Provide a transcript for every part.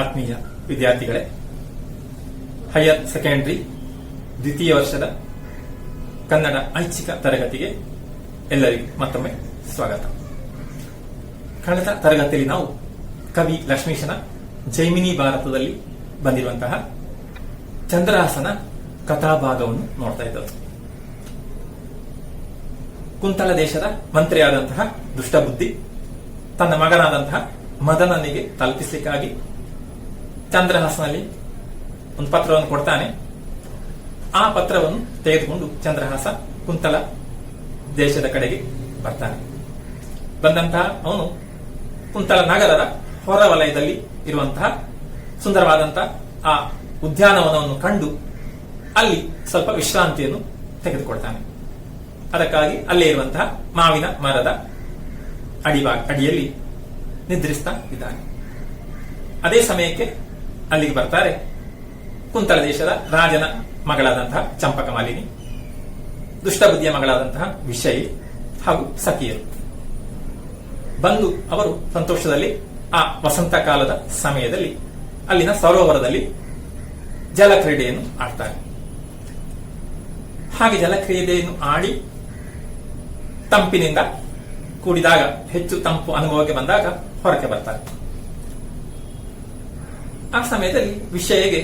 ಆತ್ಮೀಯ ವಿದ್ಯಾರ್ಥಿಗಳೇ, higher secondary ದ್ವಿತೀಯ ವರ್ಷದ ಕನ್ನಡ ಐಚ್ಛಿಕ ತರಗತಿಗೆ ಎಲ್ಲರಿಗೂ ಮತ್ತೊಮ್ಮೆ ಸ್ವಾಗತ. ಕಳೆದ ತರಗತಿಯಲ್ಲಿ ನಾವು ಕವಿ ಲಕ್ಷ್ಮೀಶನ ಜೈಮಿನಿ ಭಾರತದಲ್ಲಿ ಬಂದಿರುವಂತಹ ಚಂದ್ರಹಾಸನ ಕಥಾಭಾಗವನ್ನು ನೋಡ್ತಾ ಇದ್ದವು. ಕುಂತಳ ದೇಶದ ಮಂತ್ರಿಯಾದಂತಹ ದುಷ್ಟಬುದ್ಧಿ ತನ್ನ ಮಗನಾದಂತಹ ಮದನನಿಗೆ ತಲುಪಿಸಲಿಕ್ಕಾಗಿ ಚಂದ್ರಹಾಸನಲ್ಲಿ ಒಂದು ಪತ್ರವನ್ನು ಕೊಡ್ತಾನೆ. ಆ ಪತ್ರವನ್ನು ತೆಗೆದುಕೊಂಡು ಚಂದ್ರಹಾಸ ಕುಂತಳ ದೇಶದ ಕಡೆಗೆ ಬರ್ತಾನೆ. ಬಂದಂತಹ ಅವನು ಕುಂತಳ ನಗರದ ಹೊರವಲಯದಲ್ಲಿ ಇರುವಂತಹ ಸುಂದರವಾದಂತಹ ಆ ಉದ್ಯಾನವನವನ್ನು ಕಂಡು ಅಲ್ಲಿ ಸ್ವಲ್ಪ ವಿಶ್ರಾಂತಿಯನ್ನು ತೆಗೆದುಕೊಳ್ತಾನೆ. ಅದಕ್ಕಾಗಿ ಅಲ್ಲೇ ಇರುವಂತಹ ಮಾವಿನ ಮರದ ಅಡಿಯಲ್ಲಿ ನಿದ್ರಿಸ್ತಾ ಇದ್ದಾನೆ. ಅದೇ ಸಮಯಕ್ಕೆ ಅಲ್ಲಿಗೆ ಬರ್ತಾರೆ ಕುಂತಳ ದೇಶದ ರಾಜನ ಮಗಳಾದಂತಹ ಚಂಪಕಮಾಲಿನಿ, ದುಷ್ಟಬುದ್ಧಿಯ ಮಗಳಾದಂತಹ ವಿಷಯಿ ಹಾಗೂ ಸಖಿಯರು ಬಂದು ಅವರು ಸಂತೋಷದಲ್ಲಿ ಆ ವಸಂತ ಕಾಲದ ಸಮಯದಲ್ಲಿ ಅಲ್ಲಿನ ಸರೋವರದಲ್ಲಿ ಜಲಕ್ರೀಡೆಯನ್ನು ಆಡ್ತಾರೆ. ಹಾಗೆ ಜಲಕ್ರೀಡೆಯನ್ನು ಆಡಿ ತಂಪಿನಿಂದ ಕೂಡಿದಾಗ, ಹೆಚ್ಚು ತಂಪು ಅನುಭವಕ್ಕೆ ಬಂದಾಗ ಹೊರಕ್ಕೆ ಬರ್ತಾರೆ. ಆ ಸಮಯದಲ್ಲಿ ವಿಷಯಗೆ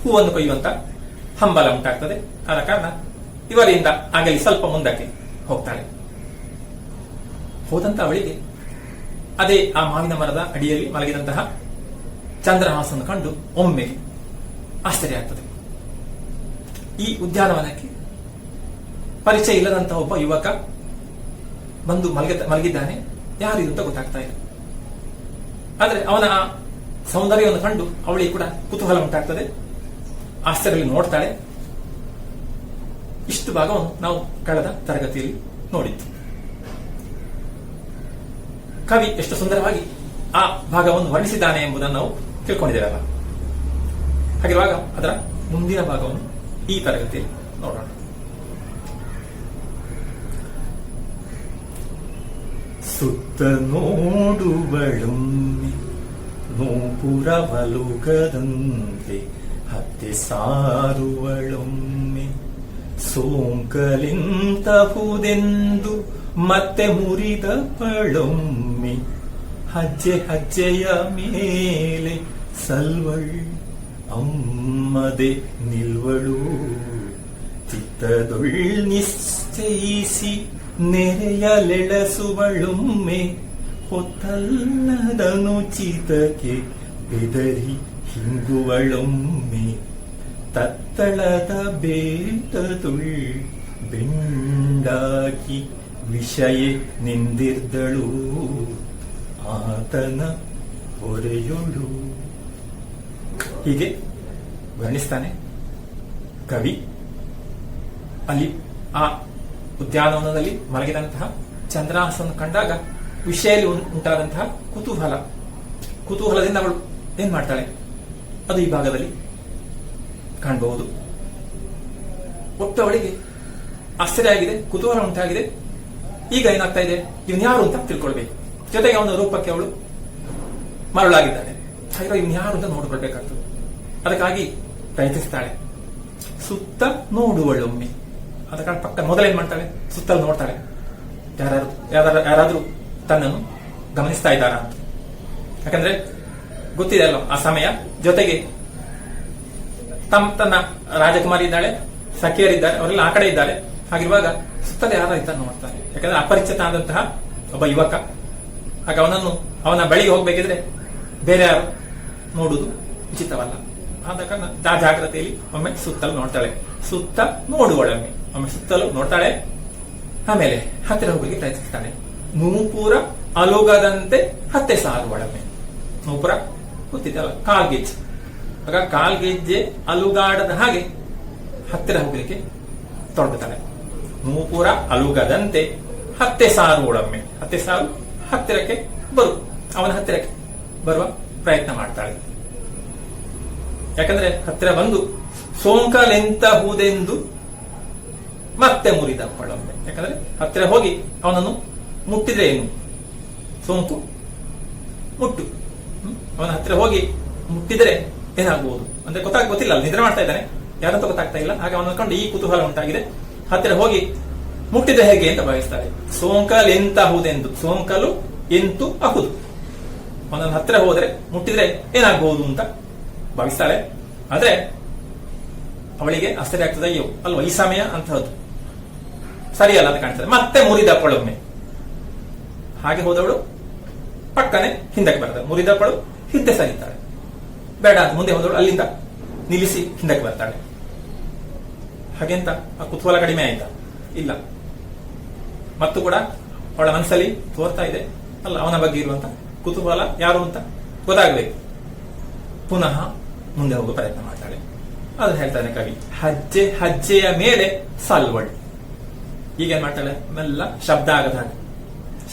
ಹೂವನ್ನು ಕೊಯ್ಯುವಂತ ಹಂಬಲ ಉಂಟಾಗ್ತದೆ. ಆದ ಕಾರಣ ಇವರಿಂದ ಆಗಲಿ ಸ್ವಲ್ಪ ಮುಂದಕ್ಕೆ ಹೋಗ್ತಾಳೆ. ಹೋದಂತ ಅವಳಿಗೆ ಅದೇ ಆ ಮಾವಿನ ಮರದ ಅಡಿಯಲ್ಲಿ ಮಲಗಿದಂತಹ ಚಂದ್ರಹಾಸನ್ನು ಕಂಡು ಒಮ್ಮೆ ಆಶ್ಚರ್ಯ ಆಗ್ತದೆ. ಈ ಉದ್ಯಾನವನಕ್ಕೆ ಪರಿಚಯ ಇಲ್ಲದಂತಹ ಒಬ್ಬ ಯುವಕ ಬಂದು ಮಲಗಿದ್ದಾನೆ, ಯಾರಿದು ಅಂತ ಗೊತ್ತಾಗ್ತಾ ಇದೆ. ಆದ್ರೆ ಅವನ ಸೌಂದರ್ಯವನ್ನು ಕಂಡು ಅವಳಿಗೆ ಕೂಡ ಕುತೂಹಲ ಉಂಟಾಗ್ತದೆ. ಆಶ್ಚರ್ಯದಲ್ಲಿ ನೋಡ್ತಾಳೆ. ಇಷ್ಟು ಭಾಗವನ್ನು ನಾವು ಕಳೆದ ತರಗತಿಯಲ್ಲಿ ನೋಡಿದ್ದು. ಕವಿ ಎಷ್ಟು ಸುಂದರವಾಗಿ ಆ ಭಾಗವನ್ನು ವರ್ಣಿಸಿದ್ದಾನೆ ಎಂಬುದನ್ನು ನಾವು ತಿಳ್ಕೊಂಡಿದ್ದೇವಲ್ಲ. ಹಾಗಿರುವಾಗ ಅದರ ಮುಂದಿನ ಭಾಗವನ್ನು ಈ ತರಗತಿಯಲ್ಲಿ ನೋಡೋಣ. ಸುತ್ತ ನೋಡುವಳೊಮ್ಮೆ ನೂಪುರವಲುಗದಂತೆ ಹತ್ತಿ ಸಾರುವಳೊಮ್ಮೆ ಸೋಂಕಲಿಂತಹುದೆಂದು ಮತ್ತೆ ಮುರಿದ ಪಳೊಮ್ಮೆ ಹೆಜ್ಜೆ ಹೆಜ್ಜೆಯ ಮೇಲೆ ಸಲ್ವಳ್ ಅಮ್ಮದೆ ನಿಲ್ವಳು ಚಿತ್ತದೊಳ್ ನಿಶ್ಚಯಿಸಿ ನೆರೆಯಲೆಳಸುವಳೊಮ್ಮೆ ಹೊತ್ತಲ್ಲದನುಚಿತಕ್ಕೆ ಬೆದರಿ ಹಿಂಗುವಳೊಮ್ಮೆ ತತ್ತಳದ ಬೇಟದುಳ್ ಬೆಂಡಾಕಿ ವಿಷಯ ನಿಂದಿರ್ದಳು ಆತನ ಹೊರೆಯೊಳು. ಹೀಗೆ ವರ್ಣಿಸ್ತಾನೆ ಕವಿ. ಅಲ್ಲಿ ಆ ಉದ್ಯಾನವನದಲ್ಲಿ ಮಲಗಿದಂತಹ ಚಂದ್ರಹಾಸನ ಕಂಡಾಗ ವಿಷಯಲ್ಲಿ ಉಂಟಾದಂತಹ ಕುತೂಹಲದಿಂದ ಅವಳು ಏನ್ ಮಾಡ್ತಾಳೆ ಅದು ಈ ಭಾಗದಲ್ಲಿ ಕಾಣಬಹುದು. ಒಟ್ಟು ಅವಳಿಗೆ ಆಶ್ಚರ್ಯ ಆಗಿದೆ, ಕುತೂಹಲ ಉಂಟಾಗಿದೆ. ಈಗ ಏನಾಗ್ತಾ ಇದೆ, ಇವನ್ ಯಾರು ಅಂತ ತಿಳ್ಕೊಳ್ಬೇಕು. ಜೊತೆಗೆ ಅವನ ರೂಪಕ್ಕೆ ಅವಳು ಮರಳಾಗಿದ್ದಾಳೆ. ಹಾಗೆ ಇವನ್ ಯಾರು ಅಂತ ನೋಡ್ಕೊಳ್ಬೇಕಾಗ್ತದೆ. ಅದಕ್ಕಾಗಿ ಪ್ರಯತ್ನಿಸ್ತಾಳೆ. ಸುತ್ತ ನೋಡುವಳೊಮ್ಮೆ, ಅದಕ್ಕಾಗಿ ಪಕ್ಕ ಮೊದಲೇನ್ ಮಾಡ್ತಾಳೆ, ಸುತ್ತಲೂ ನೋಡ್ತಾಳೆ. ಯಾರಾದ್ರೂ ತನ್ನನ್ನು ಗಮನಿಸ್ತಾ ಇದ್ದಾರಾ ಅಂತ. ಯಾಕಂದ್ರೆ ಗೊತ್ತಿದೆ ಅಲ್ವ ಆ ಸಮಯ. ಜೊತೆಗೆ ತನ್ನ ರಾಜಕುಮಾರಿ ಇದ್ದಾಳೆ, ಸಖಿಯರಿದ್ದಾರೆ, ಅವರೆಲ್ಲ ಆ ಕಡೆ ಇದ್ದಾರೆ. ಹಾಗಿರುವಾಗ ಸುತ್ತಲೇ ಯಾರು ಇದ್ದಾನೆ ನೋಡ್ತಾರೆ. ಯಾಕಂದ್ರೆ ಅಪರಿಚಿತ ಆದಂತಹ ಒಬ್ಬ ಯುವಕ. ಆಗ ಅವನ ಬಳಿಗೆ ಹೋಗ್ಬೇಕಿದ್ರೆ ಬೇರೆ ಯಾರು ನೋಡುವುದು ಉಚಿತವಲ್ಲ. ಆದ ಕಾರಣ ಜಾಗ್ರತೆಯಲ್ಲಿ ಒಮ್ಮೆ ಸುತ್ತಲೂ ನೋಡ್ತಾಳೆ. ಸುತ್ತ ನೋಡುವಳೊಮ್ಮೆ, ಒಮ್ಮೆ ಸುತ್ತಲೂ ನೋಡ್ತಾಳೆ. ಆಮೇಲೆ ಹತ್ತಿರ ಹೋಗಲಿಕ್ಕೆ ಪ್ರಯತ್ನಿಸ್ತಾಳೆ. ನೂಪುರ ಅಲುಗದಂತೆ ಹತ್ತೆ ಸಾರುವಳೊಮ್ಮೆ. ನೂಪುರ ಗೊತ್ತಿದೆಯಲ್ಲ, ಕಾಲ್ಗೆಜ್ಜೆ. ಆಗ ಕಾಲ್ಗೆಜ್ಜೆ ಅಲುಗಾಡದ ಹಾಗೆ ಹತ್ತಿರ ಹೋಗಲಿಕ್ಕೆ ತೊಡಗುತ್ತಾಳೆ. ನೂಪುರ ಅಲುಗದಂತೆ ಹತ್ತೆ ಸಾರುವಳೊಮ್ಮೆ. ಹತ್ತೆ ಸಾರು ಹತ್ತಿರಕ್ಕೆ ಅವನ ಹತ್ತಿರಕ್ಕೆ ಬರುವ ಪ್ರಯತ್ನ ಮಾಡ್ತಾಳೆ. ಯಾಕಂದ್ರೆ ಹತ್ತಿರ ಬಂದು ಸೋಂಕಲೆಂತಹುದೆಂದು ಮತ್ತೆ ಮುರಿದಪ್ಪಳೊಮ್ಮೆ. ಯಾಕಂದ್ರೆ ಹತ್ತಿರ ಹೋಗಿ ಅವನನ್ನು ಮುಟ್ಟಿದ್ರೆ ಏನು ಸೋಂಕು ಮುಟ್ಟು, ಅವನ ಹತ್ತಿರ ಹೋಗಿ ಮುಟ್ಟಿದ್ರೆ ಏನಾಗಬಹುದು ಅಂದ್ರೆ ಗೊತ್ತಿಲ್ಲ, ನಿದ್ರೆ ಮಾಡ್ತಾ ಇದ್ದಾನೆ, ಯಾರಂತ ಗೊತ್ತಾಗ್ತಾ ಇಲ್ಲ. ಹಾಗೆ ಅವನ ಕಂಡು ಈ ಕುತೂಹಲ ಉಂಟಾಗಿದೆ. ಹತ್ತಿರ ಹೋಗಿ ಮುಟ್ಟಿದ್ರೆ ಹೇಗೆ ಅಂತ ಭಾವಿಸ್ತಾಳೆ. ಸೋಂಕಲೆಂತಹುದೆಂದು, ಸೋಂಕಲು ಎಂತು ಅಹುದು, ಅವನ ಹತ್ತಿರ ಹೋದ್ರೆ ಮುಟ್ಟಿದ್ರೆ ಏನಾಗಬಹುದು ಅಂತ ಭಾವಿಸ್ತಾಳೆ. ಆದ್ರೆ ಅವಳಿಗೆ ಆಶ್ಚರ್ಯ ಆಗ್ತದೆ, ಅಯ್ಯೋ ಅಲ್ವಾ ಈ ಸಮಯ ಅಂತಹದ್ದು ಸರಿಯಲ್ಲ ಅಂತ ಕಾಣ್ತದೆ. ಮತ್ತೆ ಮುರಿದಪ್ಪಳೊಮ್ಮೆ. ಹಾಗೆ ಹೋದವಳು ಪಕ್ಕನೆ ಹಿಂದಕ್ಕೆ ಬರ್ತದೆ. ಮುರಿದಪ್ಪಳು ಹಿಂದೆ ಸರಿತಾಳೆ. ಬೇಡ ಅಂತ ಮುಂದೆ ಹೋದವಳು ಅಲ್ಲಿಂದ ನಿಲ್ಲಿಸಿ ಹಿಂದಕ್ಕೆ ಬರ್ತಾಳೆ. ಹಾಗೆಂತ ಆ ಕುತೂಹಲ ಕಡಿಮೆ ಆಯ್ತಾ? ಇಲ್ಲ. ಮತ್ತು ಕೂಡ ಅವಳ ಮನಸ್ಸಲ್ಲಿ ತೋರ್ತಾ ಇದೆ ಅಲ್ಲ ಅವನ ಬಗ್ಗೆ ಇರುವಂತ ಕುತೂಹಲ ಯಾರು ಅಂತ ಗೊತ್ತಾಗಬೇಕು. ಪುನಃ ಮುಂದೆ ಹೋಗುವ ಪ್ರಯತ್ನ ಮಾಡ್ತಾಳೆ. ಅದನ್ನ ಹೇಳ್ತಾನೆ ಕವಿ. ಹೆಜ್ಜೆಯ ಮೇಲೆ ಸಲ್ವಳ್. ಈಗೇನ್ ಮಾಡ್ತಾಳೆ? ಮೆಲ್ಲ ಶಬ್ದ ಆಗದ ಹಾಗೆ.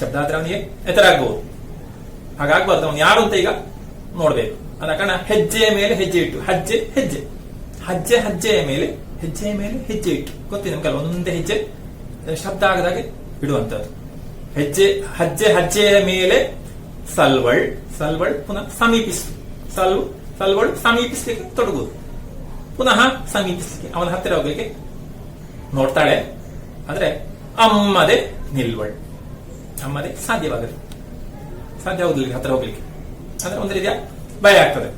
ಶಬ್ದ ಆದ್ರೆ ಅವನಿಗೆ ಎತ್ತರ ಆಗ್ಬಹುದು. ಹಾಗಾಗ್ಬಾರ್ದು. ಅವನು ಯಾರು ಅಂತ ಈಗ ನೋಡ್ಬೇಕು. ಅದ ಕಾರಣ ಹೆಜ್ಜೆಯ ಮೇಲೆ ಹೆಜ್ಜೆ ಇಟ್ಟು, ಹೆಜ್ಜೆಯ ಮೇಲೆ ಹೆಜ್ಜೆ ಇಟ್ಟು. ಗೊತ್ತಿದೆ ನಮ್ಗೆ ಒಂದೊಂದೇ ಹೆಜ್ಜೆ ಶಬ್ದ ಆಗದಾಗೆ ಇಡುವಂತದ್ದು. ಹೆಜ್ಜೆಯ ಮೇಲೆ ಸಲ್ವಳ್ ಪುನಃ ಸಮೀಪಿಸು. ಸಲ್ವಳ್ ಸಮೀಪಿಸಲಿಕ್ಕೆ ತೊಡಗುದು. ಪುನಃ ಸಮೀಪಿಸಲಿಕ್ಕೆ, ಅವನ ಹತ್ತಿರ ಹೋಗ್ಲಿಕ್ಕೆ ನೋಡ್ತಾಳೆ. ಆದ್ರೆ ಅಮ್ಮದೆ ನಿಲ್ವಳ್. ಅಮ್ಮದೆ ಸಾಧ್ಯವಾಗುದಿಲ್ಲ ಹತ್ತಿರ ಹೋಗ್ಲಿಕ್ಕೆ. ಅಂದ್ರೆ ಒಂದು ರೀತಿಯ ಭಯ ಆಗ್ತದೆ.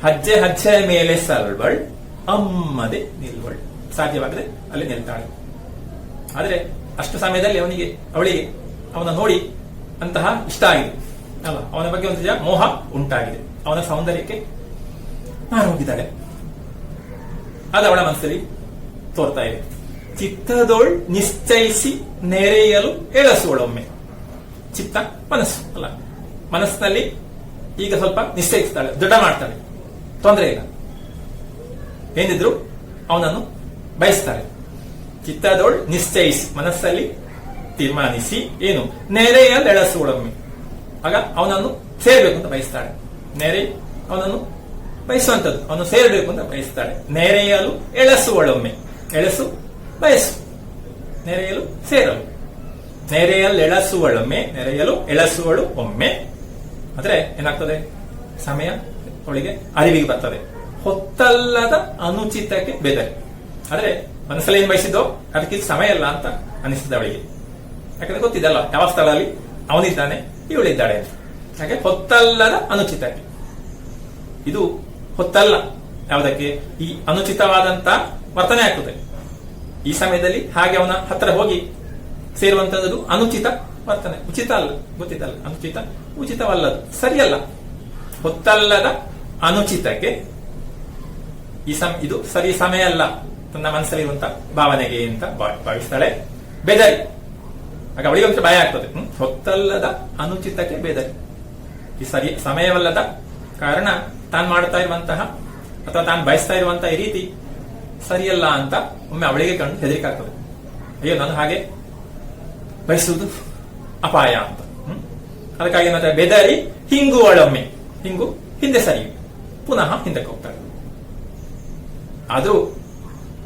ಹೆಜ್ಜೆಯ ಮೇಲೆ ಸಲ್ವಳ್, ಅಮ್ಮದೆ ನಿಲ್ವಳ್. ಸಾಧ್ಯವಾಗದೆ ಅಲ್ಲಿ ನಿಲ್ತಾಳೆ. ಆದ್ರೆ ಅಷ್ಟು ಸಮಯದಲ್ಲಿ ಅವಳಿಗೆ ಅವನ ನೋಡಿ ಅಂತಹ ಇಷ್ಟ ಆಗಿದೆ ಅಲ್ಲ, ಅವನ ಬಗ್ಗೆ ಒಂದು ರೀತಿಯ ಮೋಹ ಉಂಟಾಗಿದೆ. ಅವನ ಸೌಂದರ್ಯಕ್ಕೆ ಮಾರು ಹೋಗಿದ್ದಾಳೆ. ಅದು ಅವಳ ಮನಸ್ಸಲ್ಲಿ ತೋರ್ತಾ ಇದೆ. ಚಿತ್ತದೊಳ್ ನಿಶ್ಚಯಿಸಿ ನೆರೆಯಲು ಎಳಸುವಳೊಮ್ಮೆ. ಚಿತ್ತ ಮನಸ್ಸು ಅಲ್ಲ, ಮನಸ್ಸಿನಲ್ಲಿ ಈಗ ಸ್ವಲ್ಪ ನಿಶ್ಚಯಿಸ್ತಾಳೆ, ದೃಢ ಮಾಡ್ತಾಳೆ. ತೊಂದರೆ ಇಲ್ಲ, ಏನಿದ್ರು ಅವನನ್ನು ಬಯಸ್ತಾಳೆ. ಚಿತ್ತದೊಳ್ ನಿಶ್ಚಯಿಸಿ, ಮನಸ್ಸಲ್ಲಿ ತೀರ್ಮಾನಿಸಿ ಏನು ನೆರೆಯಲ್ಲಿ ಎಳಸುವಳೊಮ್ಮೆ. ಆಗ ಅವನನ್ನು ಸೇರ್ಬೇಕು ಅಂತ ಬಯಸ್ತಾಳೆ. ಅವನನ್ನು ಬಯಸುವಂತದ್ದು, ಅವನು ಸೇರಬೇಕು ಅಂತ ಬಯಸ್ತಾಳೆ. ನೆರೆಯಲು ಎಳಸುವಳೊಮ್ಮೆ. ಎಳಸು ಬಯಸು, ನೆರೆಯಲು ಸೇರಲು. ನೆರೆಯಲು ಎಳಸುವಳು ಒಮ್ಮೆ. ಆದ್ರೆ ಏನಾಗ್ತದೆ? ಸಮಯ ಅವಳಿಗೆ ಅರಿವಿಗೆ ಬರ್ತದೆ. ಹೊತ್ತಲ್ಲದ ಅನುಚಿತಕ್ಕೆ ಬೆದರಿ. ಆದ್ರೆ ಮನಸ್ಸಲ್ಲಿ ಏನ್ ಬಯಸಿದ್ದೋ ಅದಕ್ಕೆ ಸಮಯ ಇಲ್ಲ ಅಂತ ಅನಿಸಿದ ಅವಳಿಗೆ. ಯಾಕಂದ್ರೆ ಗೊತ್ತಿದ್ದಲ್ಲ ಯಾವ ಸ್ಥಳದಲ್ಲಿ ಅವನಿದ್ದಾನೆ, ಇವಳಿದ್ದಾಳೆ ಅಂತ. ಹಾಗೆ ಹೊತ್ತಲ್ಲದ ಅನುಚಿತಕ್ಕೆ. ಇದು ಹೊತ್ತಲ್ಲ ಯಾವುದಕ್ಕೆ? ಈ ಅನುಚಿತವಾದಂತ ವರ್ತನೆ ಆಗ್ತದೆ ಈ ಸಮಯದಲ್ಲಿ. ಹಾಗೆ ಅವನ ಹತ್ತಿರ ಹೋಗಿ ಸೇರುವಂತದ್ದು ಅನುಚಿತ ವರ್ತನೆ. ಉಚಿತ ಅಲ್ಲ, ಗೊತ್ತಿದ್ದಲ್ಲ. ಅನುಚಿತ ಉಚಿತವಲ್ಲದು, ಸರಿಯಲ್ಲ. ಹೊತ್ತಲ್ಲದ ಅನುಚಿತಕ್ಕೆ ಇದು ಸರಿ ಸಮಯ ಅಲ್ಲ ತನ್ನ ಮನಸ್ಸಲ್ಲಿರುವಂತ ಭಾವನೆಗೆ ಅಂತ ಭಾವಿಸ್ತಾಳೆ. ಬೆದರಿ. ಆಗ ಅವಳಿಗೆ ಒಂದು ಭಯ ಆಗ್ತದೆ. ಹೊತ್ತಲ್ಲದ ಅನುಚಿತಕ್ಕೆ ಬೆದರಿ. ಈ ಸರಿ ಸಮಯವಲ್ಲದ ಕಾರಣ ತಾನು ಮಾಡ್ತಾ ಇರುವಂತಹ ಅಥವಾ ತಾನು ಬಯಸ್ತಾ ಇರುವಂತಹ ಈ ರೀತಿ ಸರಿಯಲ್ಲ ಅಂತ ಒಮ್ಮೆ ಅವಳಿಗೆ ಕಂಡು ಹೆದರಿಕೆ ಆಗ್ತದೆ. ಅಯ್ಯೋ ನಾನು ಹಾಗೆ ಬಯಸುವುದು ಅಪಾಯ ಅಂತ. ಅದಕ್ಕಾಗಿ ಮತ್ತೆ ಬೆದರಿ ಹಿಂಗುವಳೊಮ್ಮೆ. ಹಿಂದೆ ಸರಿ ಪುನಃ ಹಿಂದಕ್ಕೆ ಹೋಗ್ತಾಳೆ. ಆದ್ರೂ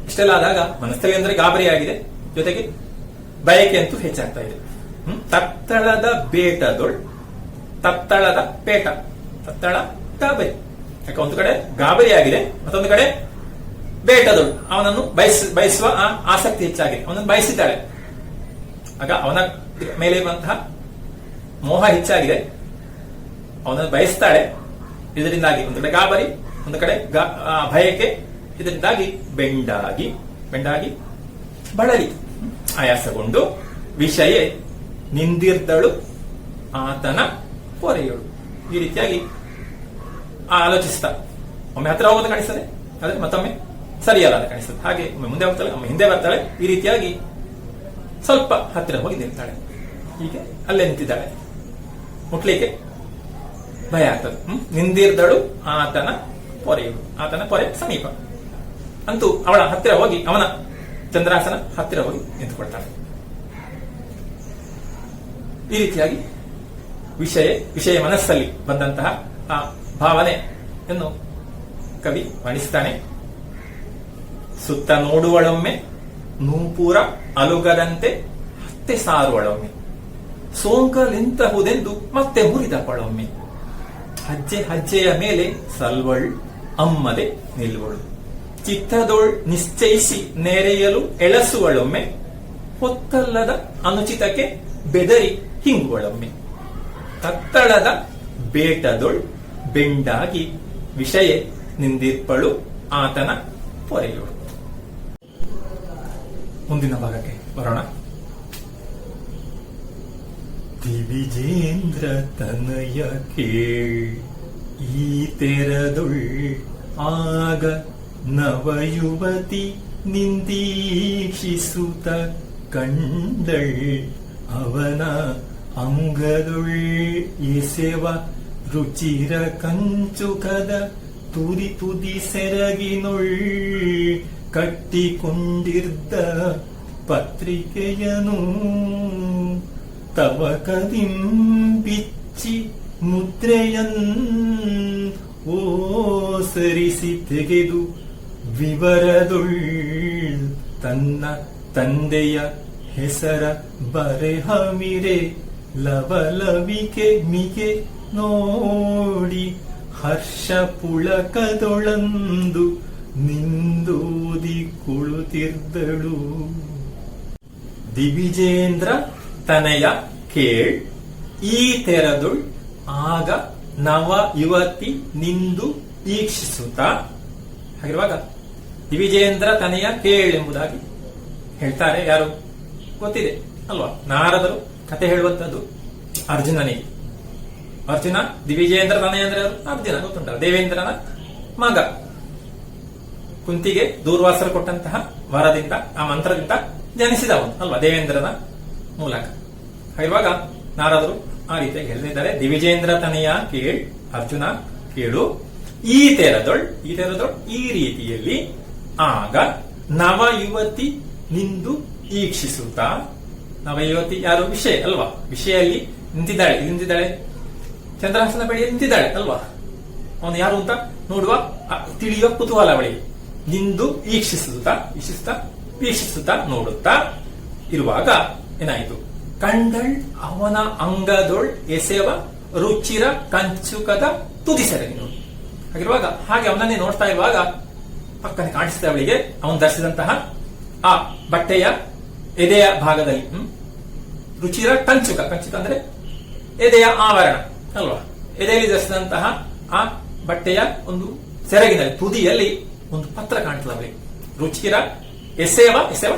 ಇಷ್ಟೆಲ್ಲ ಆದಾಗ ಮನಸ್ಥಳಿ ಅಂದ್ರೆ ಗಾಬರಿಯಾಗಿದೆ, ಜೊತೆಗೆ ಬಯಕೆ ಅಂತೂ ಹೆಚ್ಚಾಗ್ತಾ ಇದೆ. ತತ್ತಳದ ಬೇಟದೊಳ್, ತತ್ತಳದ ಪೇಟ, ತತ್ತಳ ಗಾಬರಿ. ಯಾಕೆ ಒಂದು ಕಡೆ ಗಾಬರಿ ಆಗಿದೆ, ಮತ್ತೊಂದು ಕಡೆ ಬೇಟದೊಳ್ ಅವನನ್ನು ಬಯಸುವ ಆಸಕ್ತಿ ಹೆಚ್ಚಾಗಿದೆ. ಅವನನ್ನು ಬಯಸಿದ್ದಾಳೆ. ಆಗ ಅವನ ಮೇಲೆ ಇರುವಂತಹ ಮೋಹ ಹೆಚ್ಚಾಗಿದೆ. ಅವನನ್ನು ಬಯಸ್ತಾಳೆ. ಇದರಿಂದಾಗಿ ಒಂದು ಕಡೆ ಗಾಬರಿ, ಒಂದು ಕಡೆ ಭಯಕ್ಕೆ, ಇದರಿಂದಾಗಿ ಬೆಂಡಾಗಿ ಬಳಲಿ ಆಯಾಸಗೊಂಡು ವಿಷಯ ನಿಂದಿರ್ದಳು ಆತನ ಪೊರೆಯೋಳು. ಈ ರೀತಿಯಾಗಿ ಆಲೋಚಿಸ್ತಾ ಒಮ್ಮೆ ಹತ್ರ ಹೋಗೋದು ಕಾಣಿಸ್ತದೆ, ಆದ್ರೆ ಮತ್ತೊಮ್ಮೆ ಸರಿಯಲ್ಲ ಅಂತ ಕಾಣಿಸ್ತದೆ. ಹಾಗೆ ಒಮ್ಮೆ ಮುಂದೆ ಹೋಗ್ತಾಳೆ, ಒಮ್ಮೆ ಹಿಂದೆ ಬರ್ತಾಳೆ. ಈ ರೀತಿಯಾಗಿ ಸ್ವಲ್ಪ ಹತ್ತಿರ ಹೋಗಿ ನಿಲ್ತಾಳೆ. ಹೀಗೆ ಅಲ್ಲೇ ನಿಂತಿದ್ದಾಳೆ. ಮುಟ್ಲಿಕ್ಕೆ ಭಯ ಆಗ್ತದೆ. ನಿಂದಿರ್ದಳು ಆತನ ಪೊರೆಯೋಳು. ಆತನ ಪೊರೆ ಸಮೀಪ. ಅಂತೂ ಅವಳ ಹತ್ತಿರ ಹೋಗಿ, ಅವನ ಚಂದ್ರಾಸನ ಹತ್ತಿರ ಹೋಗಿ ನಿಂತುಕೊಳ್ತಾಳೆ. ಈ ರೀತಿಯಾಗಿ ವಿಷಯ ಮನಸ್ಸಲ್ಲಿ ಬಂದಂತಹ ಆ ಭಾವನೆಯನ್ನು ಕವಿ ವರ್ಣಿಸ್ತಾನೆ. ಸುತ್ತ ನೋಡುವಳೊಮ್ಮೆ ನೂಪುರ ಅಲುಗದಂತೆ ಹತ್ತೆ ಸಾರುವಳೊಮ್ಮೆ, ಸೋಂಕಲೆಂತಹುದೆಂದು ಮತ್ತೆ ಮುರಿದವಳೊಮ್ಮೆ, ಹೆಜ್ಜೆಯ ಮೇಲೆ ಸಲ್ವಳ್ ಅಮ್ಮದೆ ನಿಲ್ಲುವಳು, ಚಿತ್ತದೊಳ್ ನಿಶ್ಚಯಿಸಿ ನೆರೆಯಲು ಎಳಸುವಳೊಮ್ಮೆ, ಹೊತ್ತಲ್ಲದ ಅನುಚಿತಕ್ಕೆ ಬೆದರಿ ಹಿಂಗುವಳೊಮ್ಮೆ, ತತ್ತಳದ ಬೇಟದೊಳ್ ಬೆಂಡಾಗಿ ವಿಷಯ ನಿಂದಿರ್ಪಳು ಆತನ ಪೊರೆಯೋಳು. ಮುಂದಿನ ಭಾಗಕ್ಕೆ ಬರೋಣ. ದಿವಿಜೇಂದ್ರ ತನಯ ಕೇಳ್ ಈ ತೆರದೊಳ್ ಆಗ ನವಯುವತಿ ನಿಂದೀಕ್ಷಿಸುತ್ತ ಕಂಡಳ್ ಅವನ ಅಂಗದೊಳ್ ಎಸೆವ ರುಚಿರ ಕಂಚುಕದ ತುದಿ ಸೆರಗಿನೊಳ್ ಕಟ್ಟಿಕೊಂಡಿರ್ದ ಪತ್ರಿಕೆಯನು ತವಕದಿಂ ಬಿಚ್ಚಿ ಮುದ್ರೆಯನ್ ಓಸರಿಸಿ ತೆಗೆದು ವಿವರದೊಳ್ ತನ್ನ ತಂದೆಯ ಹೆಸರ ಬರೆಹಮಿರೆ ಲವಲವಿಕೆ ಮಿಗೆ ನೋಡಿ ಹರ್ಷ ಪುಳಕದೊಳಂದು ನಿಂದೋದಿ ಕುಳುತ್ತಿರ್ದಳು. ದಿವಿಜೇಂದ್ರ ತನಯ ಕೇಳ್ ಈ ತೆರದೊಳ್ ಆಗ ನವ ಯುವತಿ ನಿಂದು ಈಕ್ಷಿಸುತ್ತ. ಹಾಗಿರುವಾಗ ದಿವಿಜೇಂದ್ರ ತನಯ ಕೇಳ್ ಎಂಬುದಾಗಿ ಹೇಳ್ತಾರೆ. ಯಾರು ಗೊತ್ತಿದೆ ಅಲ್ವಾ? ನಾರದರು ಕತೆ ಹೇಳುವಂತದ್ದು ಅರ್ಜುನನಿಗೆ. ಅರ್ಜುನ ದಿವಿಜೇಂದ್ರ ತನಯ ಅಂದ್ರೆ ಅರ್ಜುನ ಗೊತ್ತುಂಟಲ್ಲ, ದೇವೇಂದ್ರನ ಮಗ. ಕುಂತಿಗೆ ದೂರ್ವಾಸರು ಕೊಟ್ಟಂತಹ ವರದಿಂದ, ಆ ಮಂತ್ರದಿಂದ ಜನಿಸಿದವನು ಅಲ್ವಾ, ದೇವೇಂದ್ರನ ಮೂಲಕ. ಹಾಗಿರುವಾಗ ನಾರದರು ಆ ರೀತಿಯಾಗಿ ಹೇಳಿದ್ದಾರೆ. ದಿವಿಜೇಂದ್ರ ತನಯ ಕೇಳ್, ಅರ್ಜುನ ಕೇಳು, ಈ ತೆರದೊಳ್ ಈ ರೀತಿಯಲ್ಲಿ ಆಗ ನವ ಯುವತಿ ನಿಂದು ಈಕ್ಷಿಸುತ್ತಾ. ನವಯುವತಿ ಯಾರು? ವಿಷಯ ಅಲ್ವಾ? ವಿಷಯಲ್ಲಿ ನಿಂತಿದ್ದಾಳೆ ಚಂದ್ರಾಸನ ಬಳಿ ನಿಂತಿದ್ದಾಳೆ ಅಲ್ವಾ? ಅವನು ಯಾರು ಅಂತ ನೋಡುವ ತಿಳಿಯುವ ಕುತೂಹಲ ಅವಳಿಗೆ. ನಿಂದು ವೀಕ್ಷಿಸುತ್ತಾ ನೋಡುತ್ತಾ ಇರುವಾಗ ಏನಾಯಿತು? ಕಂಡಳ್ ಅವನ ಅಂಗದೊಳ್ ಎಸೆವ ರುಚಿರ ಕಂಚುಕದ ತುದಿ ಸೆರಗಿನೋಳು. ಹಾಗಿರುವಾಗ ಹಾಗೆ ಅವನನ್ನೇ ನೋಡ್ತಾ ಇರುವಾಗ ಪಕ್ಕನೆ ಕಾಣಿಸಿದ ಅವಳಿಗೆ ಅವನು ಧರಿಸಿದಂತಹ ಆ ಬಟ್ಟೆಯ ಎದೆಯ ಭಾಗದಲ್ಲಿ ರುಚಿರ ಕಂಚುಕ ಅಂದ್ರೆ ಎದೆಯ ಆವರಣ ಅಲ್ವಾ? ಎದೆಯಲ್ಲಿ ಧರಿಸಿದಂತಹ ಆ ಬಟ್ಟೆಯ ಒಂದು ಸೆರಗಿನಲ್ಲಿ ತುದಿಯಲ್ಲಿ ಒಂದು ಪತ್ರ ಕಾಣ್ತದೆ ಅವಳಿಗೆ. ರುಚಿರ ಎಸೆವ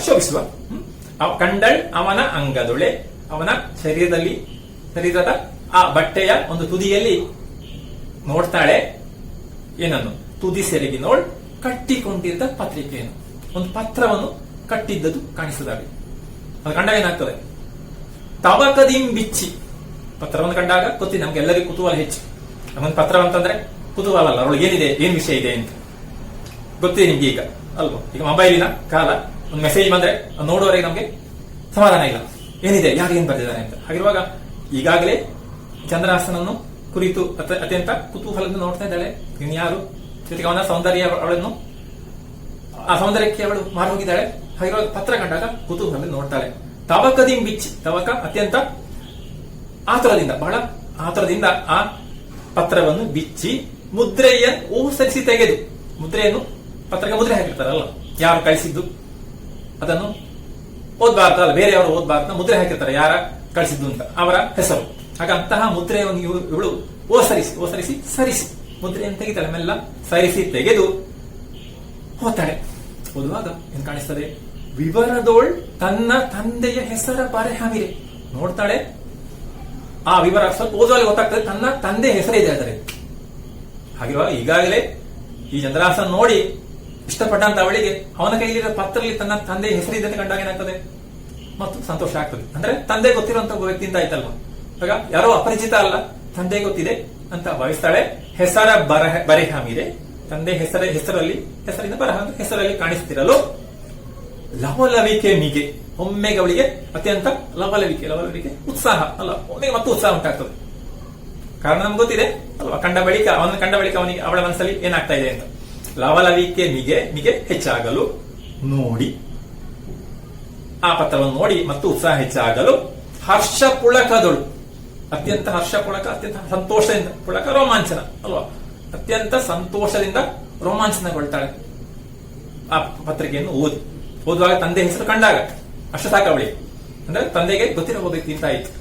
ಶೋಭಿಸುವ. ಕಂಡಳ್ ಅವನ ಅಂಗದೊಳೆ, ಅವನ ಶರೀರದ ಆ ಬಟ್ಟೆಯ ಒಂದು ತುದಿಯಲ್ಲಿ ನೋಡ್ತಾಳೆ. ಏನನ್ನು? ತುದಿ ಸೆರಗಿನೋಳ್ ಕಟ್ಟಿಕೊಂಡಿದ್ದ ಪತ್ರಿಕೆಯನ್ನು, ಒಂದು ಪತ್ರವನ್ನು ಕಟ್ಟಿದ್ದದು ಕಾಣಿಸ್ತದೆ. ಅದು ಕಂಡಾಗ ಏನಾಗ್ತದೆ? ತವಕದಿಂ ಬಿಚ್ಚಿ. ಪತ್ರವನ್ನು ಕಂಡಾಗ ಗೊತ್ತಿದೆ ನಮ್ಗೆಲ್ಲರಿಗೂ ಕುತೂಹಲ ಹೆಚ್ಚು. ನಮ್ಮೊಂದು ಪತ್ರ ಅಂತಂದ್ರೆ ಕುತೂಹಲ ಅಲ್ಲ, ಅವಳಿಗೆ ಏನಿದೆ, ಏನ್ ವಿಷಯ ಇದೆ ಅಂತ ಗೊತ್ತಿದೆ ನಿಮ್ಗೆ ಈಗ ಅಲ್ವಾ? ಈಗ ಮೊಬೈಲಿನ ಕಾಲ, ಒಂದು ಮೆಸೇಜ್ ಬಂದ್ರೆ ನೋಡುವವರೆಗೆ ನಮ್ಗೆ ಸಮಾಧಾನ ಇಲ್ಲ, ಏನಿದೆ, ಯಾರು ಏನ್ ಬರ್ತಿದ್ದಾರೆ ಅಂತ. ಹಾಗಿರುವಾಗ ಈಗಾಗಲೇ ಚಂದ್ರಾಸನನ್ನು ಕುರಿತು ಅತ್ಯಂತ ಕುತೂಹಲದಿಂದ ನೋಡ್ತಾ ಇದ್ದಾಳೆ. ಇನ್ನು ಯಾರು ಜೊತೆಗೆ ಅವನ ಸೌಂದರ್ಯ, ಅವಳನ್ನು ಆ ಸೌಂದರ್ಯಕ್ಕೆ ಅವಳು ಮಾರು ಹೋಗಿದ್ದಾಳೆ. ಹಾಗಿರುವಾಗ ಪತ್ರ ಕಂಡಾಗ ಕುತೂಹಲದಿಂದ ನೋಡ್ತಾಳೆ. ತವಕದಿಂ ಬಿಚ್ಚಿ, ತವಕ ಅತ್ಯಂತ ಆತುರದಿಂದ, ಬಹಳ ಆತುರದಿಂದ ಆ ಪತ್ರವನ್ನು ಬಿಚ್ಚಿ ಮುದ್ರೆಯ ಓಸರಿಸಿ ತೆಗೆದು, ಮುದ್ರೆಯನ್ನು ಪತ್ರಕ್ಕೆ ಮುದ್ರೆ ಹಾಕಿರ್ತಾರಲ್ಲ, ಯಾರು ಕಳಿಸಿದ್ದು ಅದನ್ನು ಓದ್ಬಾರ್ದಲ್ಲ, ಬೇರೆಯವರು ಓದ್ಬಾರ್ದ ಮುದ್ರೆ ಹಾಕಿರ್ತಾರೆ, ಯಾರ ಕಳಿಸಿದ್ದು ಅಂತ ಅವರ ಹೆಸರು. ಆಗ ಅಂತಹ ಮುದ್ರೆಯನ್ನು ಇವಳು ಓಸರಿಸಿ ಸರಿಸಿ ಮುದ್ರೆಯನ್ನು ತೆಗಿತಾಳೆ, ಮೆಲ್ಲ ಸರಿಸಿ ತೆಗೆದು ಓದ್ತಾಳೆ. ಓದುವಾಗ ಏನ್ ಕಾಣಿಸ್ತದೆ? ವಿವರದೋಳ್ ತನ್ನ ತಂದೆಯ ಹೆಸರ ಬರೆಹವಿರೆ. ನೋಡ್ತಾಳೆ, ಆ ವಿವರ ಸ್ವಲ್ಪ ಓದುವಾಗ ಗೊತ್ತಾಗ್ತದೆ, ತನ್ನ ತಂದೆ ಹೆಸರಿದೆ ಅದರಲ್ಲಿ. ಹಾಗಿರುವಾಗ ಈಗಾಗಲೇ ಈ ಚಂದ್ರಹಾಸನ್ ನೋಡಿ ಇಷ್ಟಪಟ್ಟಂತ ಅವಳಿಗೆ ಅವನ ಕೈಲಿರೋ ಪತ್ರದಲ್ಲಿ ತನ್ನ ತಂದೆಯ ಹೆಸರಿದೆ ಅಂತ ಕಂಡಾಗ ಏನಾಗ್ತದೆ? ಮತ್ತು ಸಂತೋಷ ಆಗ್ತದೆ. ಅಂದ್ರೆ ತಂದೆ ಗೊತ್ತಿರುವಂತ ಒಬ್ಬ ವ್ಯಕ್ತಿಯಿಂದ ಆಯ್ತಲ್ವಾ. ಆಗ ಯಾರೋ ಅಪರಿಚಿತ ಅಲ್ಲ, ತಂದೆ ಗೊತ್ತಿದೆ ಅಂತ ಭಾವಿಸ್ತಾಳೆ. ಹೆಸರ ಬರೆಹವಿರೆ, ತಂದೆ ಹೆಸರಿನ ಬರಹ ಹೆಸರಲ್ಲಿ ಕಾಣಿಸ್ತಿರಲು ಲವಲವಿಕೆ ಮಿಗೆ, ಒಮ್ಮೆಗೆ ಅವಳಿಗೆ ಅತ್ಯಂತ ಲವಲವಿಕೆ ಉತ್ಸಾಹ ಅಲ್ಲ, ಒಮ್ಮೆಗೆ ಮತ್ತು ಉತ್ಸಾಹ ಉಂಟಾಗ್ತದೆ. ಕಾರಣ ನಮ್ಗೆ ಗೊತ್ತಿದೆ ಅಲ್ವಾ, ಕಂಡ ಬಳಿಕ ಅವನಿಗೆ ಅವಳ ಮನಸ್ಸಲ್ಲಿ ಏನಾಗ್ತಾ ಇದೆ ಅಂತ. ಲವಲವಿಕೆ ಮಿಗೆ ಹೆಚ್ಚಾಗಲು ನೋಡಿ, ಆ ಪತ್ರವನ್ನು ನೋಡಿ ಮತ್ತು ಉತ್ಸಾಹ ಹೆಚ್ಚಾಗಲು ಹರ್ಷ ಪುಳಕದಳು, ಅತ್ಯಂತ ಹರ್ಷ ಪುಳಕ, ಅತ್ಯಂತ ಸಂತೋಷದಿಂದ, ಪುಳಕ ರೋಮಾಂಚನ ಅಲ್ವಾ, ಅತ್ಯಂತ ಸಂತೋಷದಿಂದ ರೋಮಾಂಚನಗೊಳ್ತಾಳೆ. ಆ ಪತ್ರಿಕೆಯನ್ನು ಓದುವಾಗ ತಂದೆ ಹೆಸರು ಕಂಡಾಗ ಅಷ್ಟು ಸಾಕವಳಿಗೆ, ಅಂದ್ರೆ ತಂದೆಗೆ ಗೊತ್ತಿರೋ ವ್ಯಕ್ತಿ ಅಂತ ಆಯ್ತು.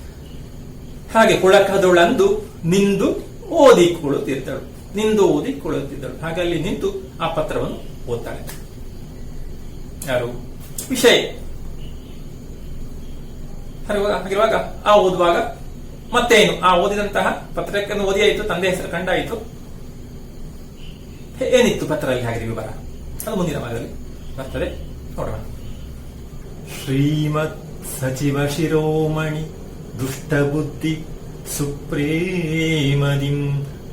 ಹಾಗೆ ಪುಳಕದೊಳಂದು ನಿಂದು ಓದಿಕೊಳ್ಳುತ್ತಿದ್ದಳು. ಹಾಗೆ ಅಲ್ಲಿ ನಿಂತು ಆ ಪತ್ರವನ್ನು ಓದ್ತಾಳೆ. ಯಾರು? ವಿಷಯ. ಹಾಗಿರುವಾಗ ಆ ಓದುವಾಗ ಮತ್ತೇನು, ಆ ಓದಿದಂತಹ ಪತ್ರಕ್ಕೆ ಓದಿ ಆಯಿತು, ತಂದೆ ಹೆಸರು ಕಂಡಾಯಿತು. ಏನಿತ್ತು ಪತ್ರದಲ್ಲಿ ಹಾಗೆ ವಿವರ? ಅದು ಮುಂದಿನ ಭಾಗದಲ್ಲಿ ಬರ್ತದೆ, ನೋಡೋಣ. ಶ್ರೀಮತ್ ಸಚಿವ ಶಿರೋಮಣಿ ದುಷ್ಟಬುದ್ಧಿ ಸುಪ್ರೇಮದಿಂ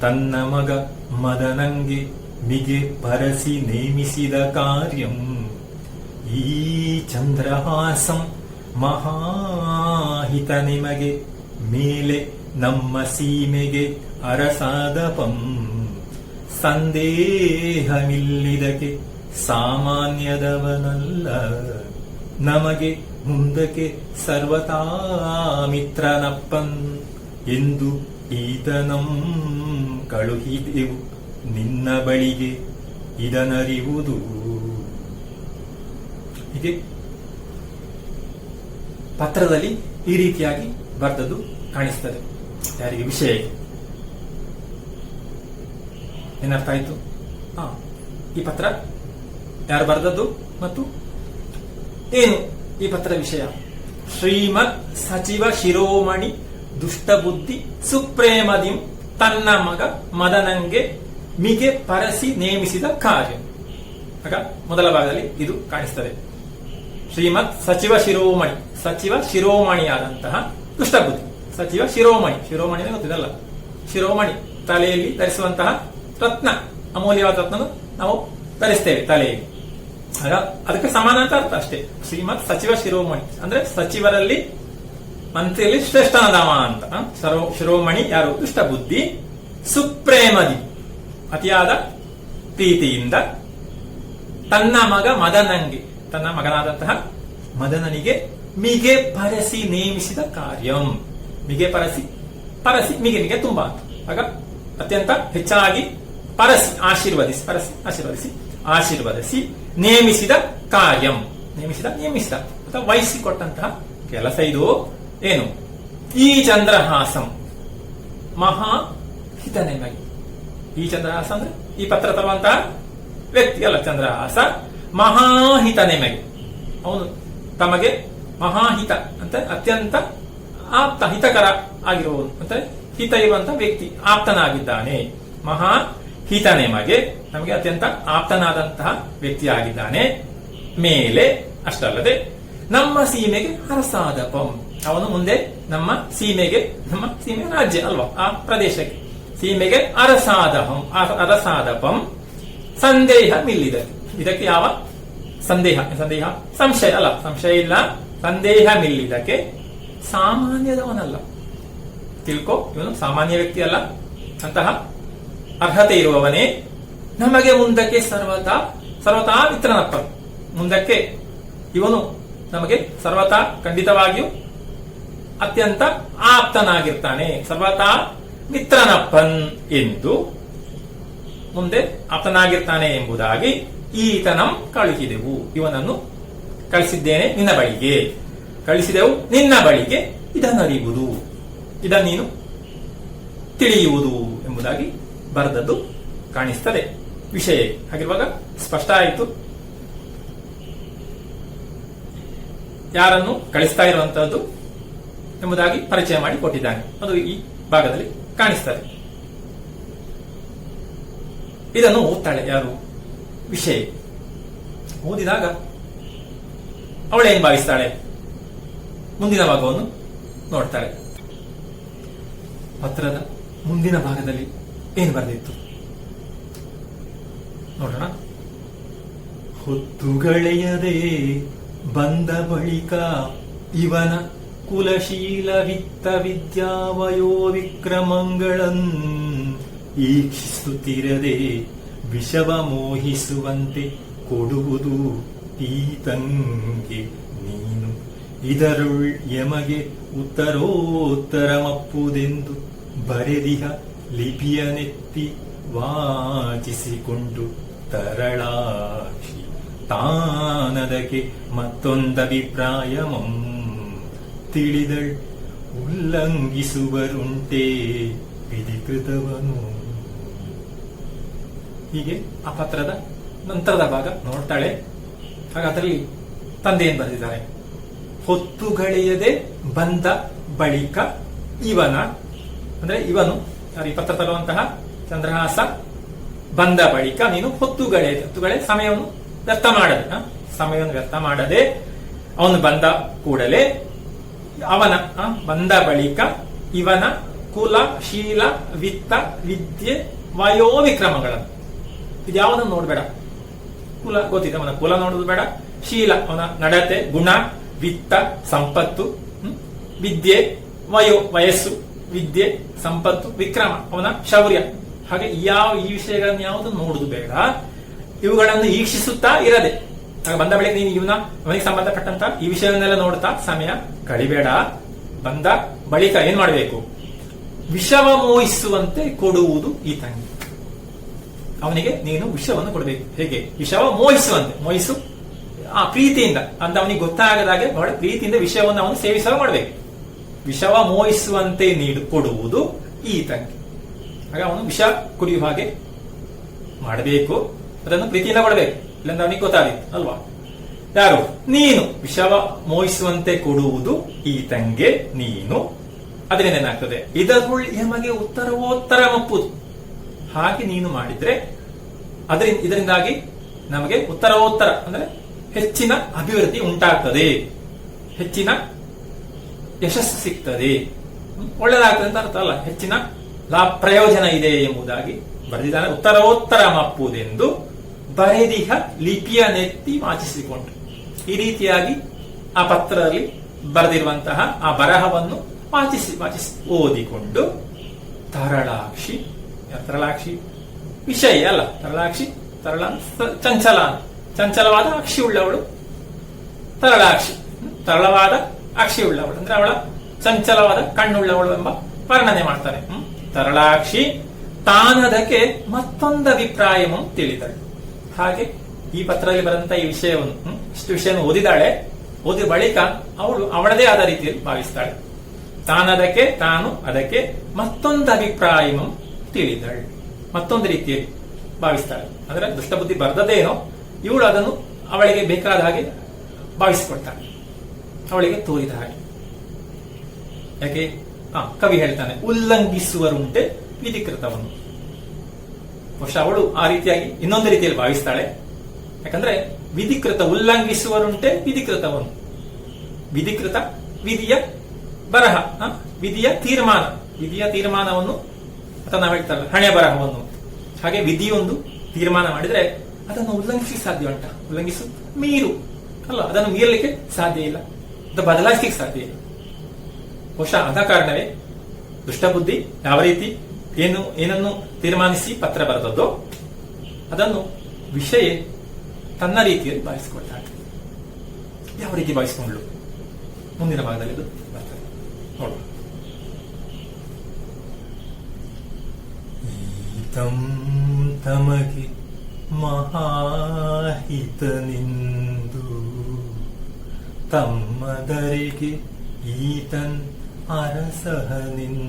ತನ್ನ ಮಗ ಮದನಂಗೆ ಮಿಗೆ ಪರಸಿ ನೇಮಿಸಿದ ಕಾರ್ಯಂ ಈ ಚಂದ್ರಹಾಸಂ ಮಹಾಹಿತ ನಿಮಗೆ ಮೇಲೆ ನಮ್ಮ ಸೀಮೆಗೆ ಅರಸಾದಪಂ ಸಂದೇಹವಿಲ್ಲಿದಕ್ಕೆ ಸಾಮಾನ್ಯದವನಲ್ಲ ನಮಗೆ ಮುಂದಕ್ಕೆ ಸರ್ವತಾ ಮಿತ್ರನಪ್ಪನ್ ಎಂದು ಈತನಂ ಕಳುಹಿದೆವು ನಿನ್ನ ಬಳಿಗೆ ಇದನರಿವುದು. ಹೀಗೆ ಪತ್ರದಲ್ಲಿ ಈ ರೀತಿಯಾಗಿ ಬರೆದದ್ದು ಕಾಣಿಸ್ತದೆ. ಯಾರಿಗೆ? ವಿಷಯ. ಏನರ್ಥ ಆಯ್ತು? ಈ ಪತ್ರ ಯಾರು ಬರೆದದ್ದು ಮತ್ತು ಏನು ಈ ಪತ್ರ ವಿಷಯ? ಶ್ರೀಮತ್ ಸಚಿವ ಶಿರೋಮಣಿ ದುಷ್ಟಬುದ್ಧಿ ಸುಪ್ರೇಮದಿಂ ತನ್ನ ಮಗ ಮದನಂಗೆ ಮಿಗೆ ಪರಸಿ ನೇಮಿಸಿದ ಕಾರ್ಯ. ಆಗ ಮೊದಲ ಭಾಗದಲ್ಲಿ ಇದು ಕಾಣಿಸ್ತದೆ. ಶ್ರೀಮತ್ ಸಚಿವ ಶಿರೋಮಣಿಯಾದಂತಹ ದುಷ್ಟಬುದ್ಧಿ. ಸಚಿವ ಶಿರೋಮಣಿ ಗೊತ್ತಿದಲ್ಲ, ಶಿರೋಮಣಿ ತಲೆಯಲ್ಲಿ ಧರಿಸುವಂತಹ ರತ್ನ, ಅಮೂಲ್ಯವಾದ ರತ್ನ ನಾವು ಧರಿಸ್ತೇವೆ ತಲೆಯಲ್ಲಿ. ಆಗ ಅದಕ್ಕೆ ಸಮಾನ ಅಂತ ಅರ್ಥ ಅಷ್ಟೇ. ಶ್ರೀಮತ್ ಸಚಿವ ಶಿರೋಮಣಿ ಅಂದ್ರೆ ಸಚಿವರಲ್ಲಿ, ಮಂತ್ರಿಯಲ್ಲಿ ಶ್ರೇಷ್ಠನದಾಮ ಅಂತ. ಶಿರೋಮಣಿ ಯಾರು? ದುಷ್ಟಬುದ್ಧಿ. ಸುಪ್ರೇಮದಿ ಅತಿಯಾದ ಪ್ರೀತಿಯಿಂದ ತನ್ನ ಮಗ ಮದನಂಗೆ, ತನ್ನ ಮಗನಾದಂತಹ ಮದನನಿಗೆ ಮಿಗೆ ಪರಸಿ ನೇಮಿಸಿದ ಕಾರ್ಯಂ. ಮಿಗೆ ಪರಸಿ ಮಿಗೆ ತುಂಬಾ ಅಂತ. ಆಗ ಅತ್ಯಂತ ಹೆಚ್ಚಾಗಿ ಆಶೀರ್ವದಿಸಿ ನೇಮಿಸಿದ ಕಾರ್ಯಂ, ನೇಮಿಸಿದ ಅಥವಾ ವಹಿಸಿಕೊಟ್ಟಂತಹ ಕೆಲಸ ಇದು. ಏನು? ಈ ಚಂದ್ರಹಾಸಂ ಮಹಾಹಿತ ನಿಮಗೆ. ಈ ಚಂದ್ರಹಾಸ ಅಂದ್ರೆ ಈ ಪತ್ರ ತರುವಂತಹ ವ್ಯಕ್ತಿ ಅಲ್ಲ, ಚಂದ್ರಹಾಸ ಮಹಾಹಿತ ನಿಮಗೆ. ಅವನು ತಮಗೆ ಮಹಾಹಿತ ಅಂತ ಅತ್ಯಂತ ಆಪ್ತ, ಹಿತಕರ ಆಗಿರುವವನು ಅಂತ, ಹಿತ ಇರುವಂತಹ ವ್ಯಕ್ತಿ, ಆಪ್ತನಾಗಿದ್ದಾನೆ. ಮಹಾಹಿತ ನಿಮಗೆ, ನಮಗೆ ಅತ್ಯಂತ ಆಪ್ತನಾದಂತಹ ವ್ಯಕ್ತಿಯಾಗಿದ್ದಾನೆ. ಮೇಲೆ ಅಷ್ಟಲ್ಲದೆ ನಮ್ಮ ಸೀಮೆಗೆ ಅರಸಾದಪಂ, ಅವನು ಮುಂದೆ ನಮ್ಮ ಸೀಮೆ ರಾಜ್ಯ ಅಲ್ವಾ, ಆ ಪ್ರದೇಶಕ್ಕೆ, ಸೀಮೆಗೆ ಅರಸಾದಪಂ ಸಂದೇಹ ಮಿಲ್ಲಿದೆ. ಇದಕ್ಕೆ ಯಾವ ಸಂದೇಹ ಸಂಶಯ ಅಲ್ಲ, ಸಂಶಯ ಇಲ್ಲ, ಸಂದೇಹ ಮಿಲ್ಲಿದಕ್ಕೆ ಸಾಮಾನ್ಯದವನಲ್ಲ. ತಿಳ್ಕೊ, ಇವನು ಸಾಮಾನ್ಯ ವ್ಯಕ್ತಿ ಅಲ್ಲ, ಅಂತಹ ಅರ್ಹತೆ ಇರುವವನೇ. ನಮಗೆ ಮುಂದಕ್ಕೆ ಸರ್ವತಾ ಮಿತ್ರನಪ್ಪ, ಮುಂದಕ್ಕೆ ಇವನು ನಮಗೆ ಸರ್ವತಾ ಖಂಡಿತವಾಗಿಯೂ ಅತ್ಯಂತ ಆಪ್ತನಾಗಿರ್ತಾನೆ. ಸರ್ವತಾ ಮಿತ್ರನಪ್ಪನ್ ಎಂದು ಮುಂದೆ ಆಪ್ತನಾಗಿರ್ತಾನೆ ಎಂಬುದಾಗಿ ಈತನಂ ಕಳುಹಿದೆವು, ಇವನನ್ನು ಕಳಿಸಿದ್ದೇನೆ ನಿನ್ನ ಬಳಿಗೆ, ಕಳಿಸಿದೆವು ನಿನ್ನ ಬಳಿಗೆ ಇದನ್ನರಿಯುವುದು. ಇದನ್ನು ನೀನು ತಿಳಿಯುವುದು ಎಂಬುದಾಗಿ ಬರೆದದ್ದು ಕಾಣಿಸ್ತದೆ. ವಿಷಯ ಹಾಗಿರುವಾಗ ಸ್ಪಷ್ಟ ಆಯಿತು ಯಾರನ್ನು ಕಳಿಸ್ತಾ ಇರುವಂತಹದ್ದು ಎಂಬುದಾಗಿ ಪರಿಚಯ ಮಾಡಿ ಕೊಟ್ಟಿದ್ದಾನೆ. ಅದು ಈ ಭಾಗದಲ್ಲಿ ಕಾಣಿಸ್ತದೆ. ಇದನ್ನು ಓದ್ತಾಳೆ ಯಾರು? ವಿಷಯ. ಓದಿದಾಗ ಅವಳೇನ್ ಭಾವಿಸ್ತಾಳೆ? ಮುಂದಿನ ಭಾಗವನ್ನು ನೋಡ್ತಾಳೆ. ಪತ್ರದ ಮುಂದಿನ ಭಾಗದಲ್ಲಿ ಏನು ಬರೆದಿತ್ತು ನೋಡೋಣ. ಹೊತ್ತುಗಳೆಯದೆ ಬಂದ ಬಳಿಕ ಇವನ ಕುಲಶೀಲ ವಿತ್ತ ವಿದ್ಯಾವಯೋ ವಿಕ್ರಮಗಳನ್ ಈಕ್ಷಿಸುತ್ತಿರದೆ ವಿಷವ ಮೋಹಿಸುವಂತೆ ಕೊಡುವುದು ಈತಂಗೆ ನೀನು. ಇದರುಳ್ ಯಮಗೆ ಉತ್ತರೋತ್ತರಮಪ್ಪುದೆಂದು ಬರೆದಿಹ ಲಿಪಿಯನೆತ್ತಿ ವಾಚಿಸಿಕೊಂಡು ತರಳಾಕ್ಷಿ ತಾನದಕ್ಕೆ ಮತ್ತೊಂದಭಿಪ್ರಾಯಮಂ ತಿಳಿದಳ್ ಉಲ್ಲಂಘಿಸುವರುಂಟೇ ವಿಧಿಕೃತವನು. ಹೀಗೆ ಆ ಪತ್ರದ ನಂತರದ ಭಾಗ ನೋಡ್ತಾಳೆ. ಹಾಗಾದ್ರಲ್ಲಿ ತಂದೆ ಏನ್ ಬರೆದಿದ್ದಾರೆ? ಹೊತ್ತುಗಳೆಯದೆ ಬಂದ ಬಳಿಕ ಇವನ, ಅಂದ್ರೆ ಇವನು ಈ ಪತ್ರ ತರುವಂತಹ ಚಂದ್ರಹಾಸ ಬಂದ ಬಳಿಕ ನೀನು ಹೊತ್ತುಗಳೆ ಸಮಯವನ್ನು ವ್ಯರ್ಥ ಮಾಡದೆ ಅವನು ಬಂದ ಕೂಡಲೇ ಅವನ ಬಂದ ಬಳಿಕ ಇವನ ಕುಲ ಶೀಲ ವಿತ್ತ ವಿದ್ಯೆ ವಯೋ ವಿಕ್ರಮಗಳನ್ನು ಇದ್ಯಾವುದನ್ನು ನೋಡ್ಬೇಡ. ಕುಲ ಗೊತ್ತಿದೆ, ಅವನ ಕುಲ ನೋಡುದು ಬೇಡ. ಶೀಲ ಅವನ ನಡತೆ ಗುಣ, ವಿತ್ತ ಸಂಪತ್ತು, ವಿದ್ಯೆ ವಯಸ್ಸು, ವಿದ್ಯೆ ಸಂಪತ್ತು, ವಿಕ್ರಮ ಅವನ ಶೌರ್ಯ. ಹಾಗೆ ಈ ವಿಷಯಗಳನ್ನು ಯಾವುದು ನೋಡುದು ಬೇಡ. ಇವುಗಳನ್ನು ಈಕ್ಷಿಸುತ್ತಾ ಇರದೆ ಬಂದ ಬಳಿಕ ನೀನು ಅವನಿಗೆ ಸಂಬಂಧಪಟ್ಟಂತ ಈ ವಿಷಯವನ್ನೆಲ್ಲ ನೋಡ್ತಾ ಸಮಯ ಕಳಿಬೇಡ. ಬಂದ ಬಳಿಕ ಏನ್ ಮಾಡಬೇಕು? ವಿಷವ ಮೋಹಿಸುವಂತೆ ಕೊಡುವುದು ಈ ತಂಗಿ. ಅವನಿಗೆ ನೀನು ವಿಷವನ್ನು ಕೊಡಬೇಕು. ಹೇಗೆ? ವಿಷವ ಮೋಹಿಸು ಆ ಪ್ರೀತಿಯಿಂದ ಅಂತ ಅವನಿಗೆ ಗೊತ್ತಾಗದಾಗೆ ಬಹಳ ಪ್ರೀತಿಯಿಂದ ವಿಷಯವನ್ನು ಅವನು ಸೇವಿಸಲು ಮಾಡಬೇಕು. ವಿಷವ ಮೋಹಿಸುವಂತೆ ಕೊಡುವುದು ಈ ತಂಗಿ. ಹಾಗೆ ಅವನು ವಿಷ ಕುಡಿಯುವ ಹಾಗೆ ಮಾಡಬೇಕು. ಅದನ್ನು ಪ್ರೀತಿಯಿಂದ ಕೊಡಬೇಕು, ಇಲ್ಲಾಂದ್ರೆ ಅವನಿಗೆ ಗೊತ್ತಾಗಿತ್ತು ಅಲ್ವಾ? ಯಾರು? ನೀನು ವಿಷವ ಮೋಹಿಸುವಂತೆ ಕೊಡುವುದು ಈ ತಂಗೆ ನೀನು. ಅದರಿಂದ ಏನಾಗ್ತದೆ? ಇದರುಳ್ ಯಮಗೆ ಉತ್ತರೋತ್ತರ ಮಪ್ಪುದು. ಹಾಗೆ ನೀನು ಮಾಡಿದ್ರೆ ಇದರಿಂದಾಗಿ ನಮಗೆ ಉತ್ತರೋತ್ತರ ಅಂದ್ರೆ ಹೆಚ್ಚಿನ ಅಭಿವೃದ್ಧಿ ಉಂಟಾಗ್ತದೆ, ಹೆಚ್ಚಿನ ಯಶಸ್ಸು ಸಿಗ್ತದೆ, ಒಳ್ಳೆದಾಗ್ತದೆ ಅಂತ ಅರ್ಥ ಅಲ್ಲ, ಹೆಚ್ಚಿನ ಪ್ರಯೋಜನ ಇದೆ ಎಂಬುದಾಗಿ ಬರೆದಿದ್ದಾನೆ. ಉತ್ತರೋತ್ತರ ಮಪ್ಪುದೆಂದು ಬರೆದಿಹ ಲಿಪಿಯನೆತ್ತಿ ವಾಚಿಸಿಕೊಂಡು, ಈ ರೀತಿಯಾಗಿ ಆ ಪತ್ರದಲ್ಲಿ ಬರೆದಿರುವಂತಹ ಆ ಬರಹವನ್ನು ವಾಚಿಸಿ ಓದಿಕೊಂಡು ತರಳಾಕ್ಷಿ ವಿಷಯ ಅಲ್ಲ, ಚಂಚಲವಾದ ಅಕ್ಷಿ ಉಳ್ಳವಳು ತರಳಾಕ್ಷಿ, ತರಳವಾದ ಅಕ್ಷಿ ಉಳ್ಳವಳು ಅಂದ್ರೆ ಅವಳ ಚಂಚಲವಾದ ಕಣ್ಣುಳ್ಳವಳು ಎಂಬ ವರ್ಣನೆ ಮಾಡ್ತಾರೆ. ತರಳಾಕ್ಷಿ ತಾನದಕ್ಕೆ ಮತ್ತೊಂದು ಅಭಿಪ್ರಾಯವನ್ನು ತಿಳಿದಳು. ಹಾಗೆ ಈ ಪತ್ರದಲ್ಲಿ ಬರೆದಂತಹ ಈ ವಿಷಯವನ್ನು ಇಷ್ಟು ವಿಷಯವನ್ನು ಓದಿದ ಬಳಿಕ ಅವಳು ಅವಳದೇ ಆದ ರೀತಿಯಲ್ಲಿ ಭಾವಿಸ್ತಾಳೆ. ತಾನು ಅದಕ್ಕೆ ಮತ್ತೊಂದು ಅಭಿಪ್ರಾಯವನ್ನು ತಿಳಿದಳು, ಮತ್ತೊಂದು ರೀತಿಯಲ್ಲಿ ಭಾವಿಸ್ತಾಳೆ. ಅಂದ್ರೆ ದುಷ್ಟಬುದ್ಧಿ ಬರೆದದೇನೋ ಇವಳು ಅದನ್ನು ಅವಳಿಗೆ ಬೇಕಾದ ಹಾಗೆ ಭಾವಿಸಿಕೊಳ್ತಾಳೆ, ಅವಳಿಗೆ ತೋರಿದ ಹಾಗೆ. ಯಾಕೆ? ಕವಿ ಹೇಳ್ತಾನೆ, ಉಲ್ಲಂಘಿಸುವರುಂಟೆ ವಿಧಿಕೃತವನ್ನು. ಬಹುಶಃ ಅವಳು ಆ ರೀತಿಯಾಗಿ ಇನ್ನೊಂದು ರೀತಿಯಲ್ಲಿ ಭಾವಿಸ್ತಾಳೆ. ಯಾಕಂದ್ರೆ ವಿಧಿಕೃತ, ಉಲ್ಲಂಘಿಸುವರುಂಟೆ ವಿಧಿಕೃತವನ್ನು. ವಿಧಿಕೃತ ವಿಧಿಯ ಬರಹ, ವಿಧಿಯ ತೀರ್ಮಾನವನ್ನು ಅಥವಾ ನಾವು ಹೇಳ್ತಾರಲ್ಲ ಹಣೆ ಬರಹವನ್ನು. ಹಾಗೆ ವಿಧಿಯೊಂದು ತೀರ್ಮಾನ ಮಾಡಿದ್ರೆ ಅದನ್ನು ಉಲ್ಲಂಘಿಸಿ ಸಾಧ್ಯ ಉಂಟ? ಮೀರು ಅಲ್ಲ, ಅದನ್ನು ಮೀರಲಿಕ್ಕೆ ಸಾಧ್ಯ ಇಲ್ಲ, ಅದು ಬದಲಾಯಿಸಲಿಕ್ಕೆ ಸಾಧ್ಯ ಇಲ್ಲ. ಬಹುಶಃ ಆದ ಕಾರಣವೇ ದುಷ್ಟಬುದ್ಧಿ ಯಾವ ರೀತಿ ಏನನ್ನು ತೀರ್ಮಾನಿಸಿ ಪತ್ರ ಬರೆದದ್ದೋ ಅದನ್ನು ವಿಷಯ ತನ್ನ ರೀತಿಯಲ್ಲಿ ಭಾವಿಸಿಕೊಳ್ತಾಳೆ. ಯಾವ ರೀತಿ ಭಾವಿಸಿಕೊಂಡ್ಳು ಮುಂದಿನ ಭಾಗದಲ್ಲಿ ಇದು ಬರ್ತದೆ ನೋಡುವ. ಈತಂ ತಮಗೆ ಮಹಾಹಿತನಿಂದು ತಮ್ಮದರಿಗೆ ಈತನ್ ಅರಸಹನಿಂದು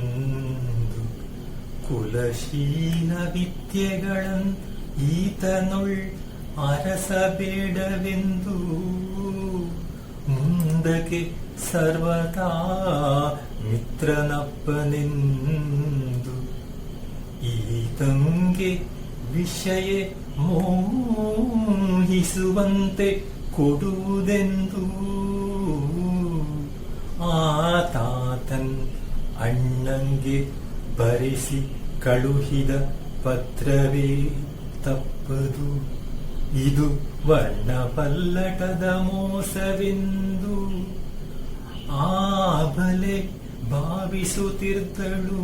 ಕುಲಶೀಲ ವಿದ್ಯೆಗಳನ್ ಈತನೊಳ್ ಅರಸಬೇಡವೆಂದು ಮುಂದಕ್ಕೆ ಸರ್ವತಾ ಮಿತ್ರನಪ್ಪನೆಂದು ಈತಂಗೆ ವಿಷಯ ಮೋಹಿಸುವಂತೆ ಕೊಡುವುದೆಂದು ಆತಾತನ್ ಅಣ್ಣಂಗೆ ಬರೆಸಿ ಕಳುಹಿದ ಪತ್ರವೇ ತಪ್ಪದು. ಇದು ವರ್ಣ ಪಲ್ಲಟದ ಮೋಸವೆಂದು ಆ ಬಲೆ ಭಾವಿಸುತ್ತಿದ್ದಳು.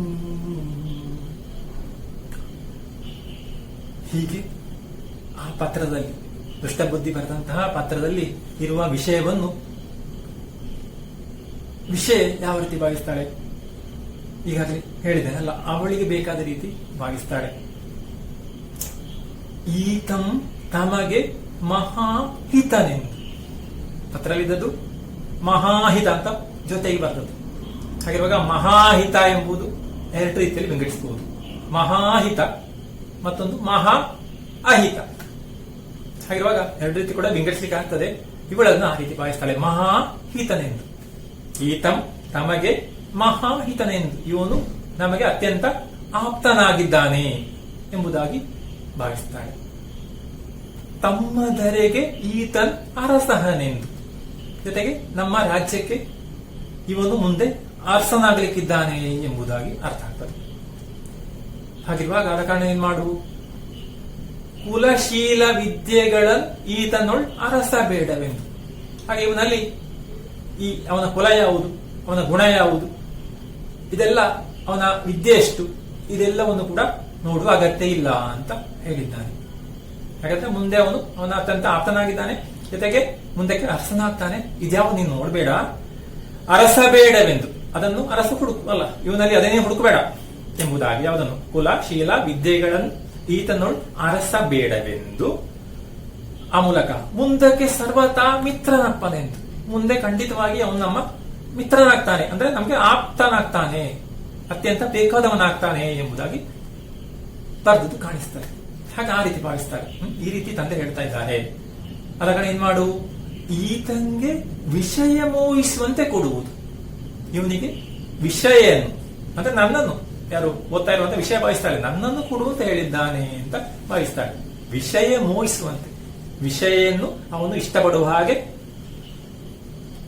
ಹೀಗೆ ಆ ಪತ್ರದಲ್ಲಿ, ದುಷ್ಟಬುದ್ಧಿ ಬರೆದಂತಹ ಪತ್ರದಲ್ಲಿ ಇರುವ ವಿಷಯವನ್ನು ವಿಷಯ ಯಾವ ರೀತಿ ಭಾವಿಸ್ತಾಳೆ? ಈಗಾಗಲೇ ಹೇಳಿದೆ ಅಲ್ಲ, ಅವಳಿಗೆ ಬೇಕಾದ ರೀತಿ ಭಾವಿಸ್ತಾಳೆ. ಈತಂ ತಮಗೆ ಮಹಾಹಿತನೆಂದು, ಪತ್ರವಿದ್ದದ್ದು ಮಹಾಹಿತ ಅಂತ ಜೊತೆಗೆ ಬರ್ತದೆ. ಹಾಗಿರುವಾಗ ಮಹಾಹಿತ ಎಂಬುದು ಎರಡು ರೀತಿಯಲ್ಲಿ ವಿಂಗಡಿಸಬಹುದು. ಮಹಾಹಿತ ಮತ್ತೊಂದು ಮಹಾ ಅಹಿತ. ಹಾಗಿರುವಾಗ ಎರಡು ರೀತಿ ಕೂಡ ವಿಂಗಡಿಸಲಿಕ್ಕೆ ಆಗ್ತದೆ. ಇವುಗಳನ್ನು ಆ ರೀತಿ ಭಾವಿಸ್ತಾಳೆ, ಮಹಾಹಿತನೆಂದು. ಈತಂ ತಮಗೆ ಮಹಾಹಿತನೆಂದು, ಇವನು ನಮಗೆ ಅತ್ಯಂತ ಆಪ್ತನಾಗಿದ್ದಾನೆ ಎಂಬುದಾಗಿ ಭಾವಿಸ್ತಾಳೆ. ತಮ್ಮದರೆಗೆ ಈತನ್ ಅರಸಹನೆಂದು, ಜೊತೆಗೆ ನಮ್ಮ ರಾಜ್ಯಕ್ಕೆ ಇವನು ಮುಂದೆ ಅರಸನಾಗಲಿಕ್ಕಿದ್ದಾನೆ ಎಂಬುದಾಗಿ ಅರ್ಥ ಆಗ್ತದೆ. ಹಾಗಿರುವಾಗ ಆದ ಕಾರಣ ಏನ್ ಮಾಡು? ಕುಲಶೀಲ ವಿದ್ಯೆಗಳ ಈತನೊಳ್ ಅರಸ ಬೇಡವೆಂದು. ಹಾಗೆ ಇವನಲ್ಲಿ ಅವನ ಕುಲ ಯಾವುದು, ಅವನ ಗುಣ ಯಾವುದು, ಇದೆಲ್ಲ, ಅವನ ವಿದ್ಯೆ ಎಷ್ಟು, ಇದೆಲ್ಲವನ್ನು ಕೂಡ ನೋಡುವ ಅಗತ್ಯ ಇಲ್ಲ ಅಂತ ಹೇಳಿದ್ದಾನೆ. ಹಾಗಾದ್ರೆ ಮುಂದೆ ಅವನ ಅತ್ಯಂತ ಆಪ್ತನಾಗಿದ್ದಾನೆ, ಜೊತೆಗೆ ಮುಂದಕ್ಕೆ ಅರಸನಾಗ್ತಾನೆ. ಇದ್ಯಾವ ನೀನು ನೋಡ್ಬೇಡ. ಅರಸ ಬೇಡವೆಂದು, ಅದನ್ನು ಅರಸ ಅಲ್ಲ, ಇವನಲ್ಲಿ ಅದನ್ನೇ ಹುಡುಕಬೇಡ ಎಂಬುದಾಗಿ ಯಾವುದನ್ನು? ಕುಲ ಶೀಲ ವಿದ್ಯೆಗಳನ್ನು ಈತನೊಳ್ ಅರಸ ಬೇಡವೆಂದು, ಆ ಮೂಲಕ ಮುಂದಕ್ಕೆ ಸರ್ವತಾ ಮಿತ್ರನಪ್ಪನೆಂದು, ಮುಂದೆ ಖಂಡಿತವಾಗಿ ಅವನು ನಮ್ಮ ಮಿತ್ರನಾಗ್ತಾನೆ, ಅಂದ್ರೆ ನಮಗೆ ಆಪ್ತನಾಗ್ತಾನೆ, ಅತ್ಯಂತ ಬೇಕಾದವನಾಗ್ತಾನೆ ಎಂಬುದಾಗಿ ಬರೆದು ಕಾಣಿಸ್ತಾರೆ. ಹಾಗೆ ಆ ರೀತಿ ಭಾವಿಸ್ತಾರೆ. ಈ ರೀತಿ ತಂದೆ ಹೇಳ್ತಾ ಇದ್ದಾರೆ. ಅದರ ಏನ್ ಮಾಡು? ಈತಂಗೆ ವಿಷಯ ಮೋಹಿಸುವಂತೆ ಕೊಡುವುದು. ಇವನಿಗೆ ವಿಷಯನ್ನು, ಅಂದ್ರೆ ನನ್ನನ್ನು, ಯಾರು ಓದ್ತಾ ಇರುವಂತ ವಿಷಯ ಭಾವಿಸ್ತಾಳೆ, ನನ್ನನ್ನು ಕೊಡು ಅಂತ ಹೇಳಿದ್ದಾನೆ ಅಂತ ಭಾವಿಸ್ತಾಳೆ. ವಿಷಯ ಮೋಹಿಸುವಂತೆ, ವಿಷಯನ್ನು ಅವನು ಇಷ್ಟಪಡುವ ಹಾಗೆ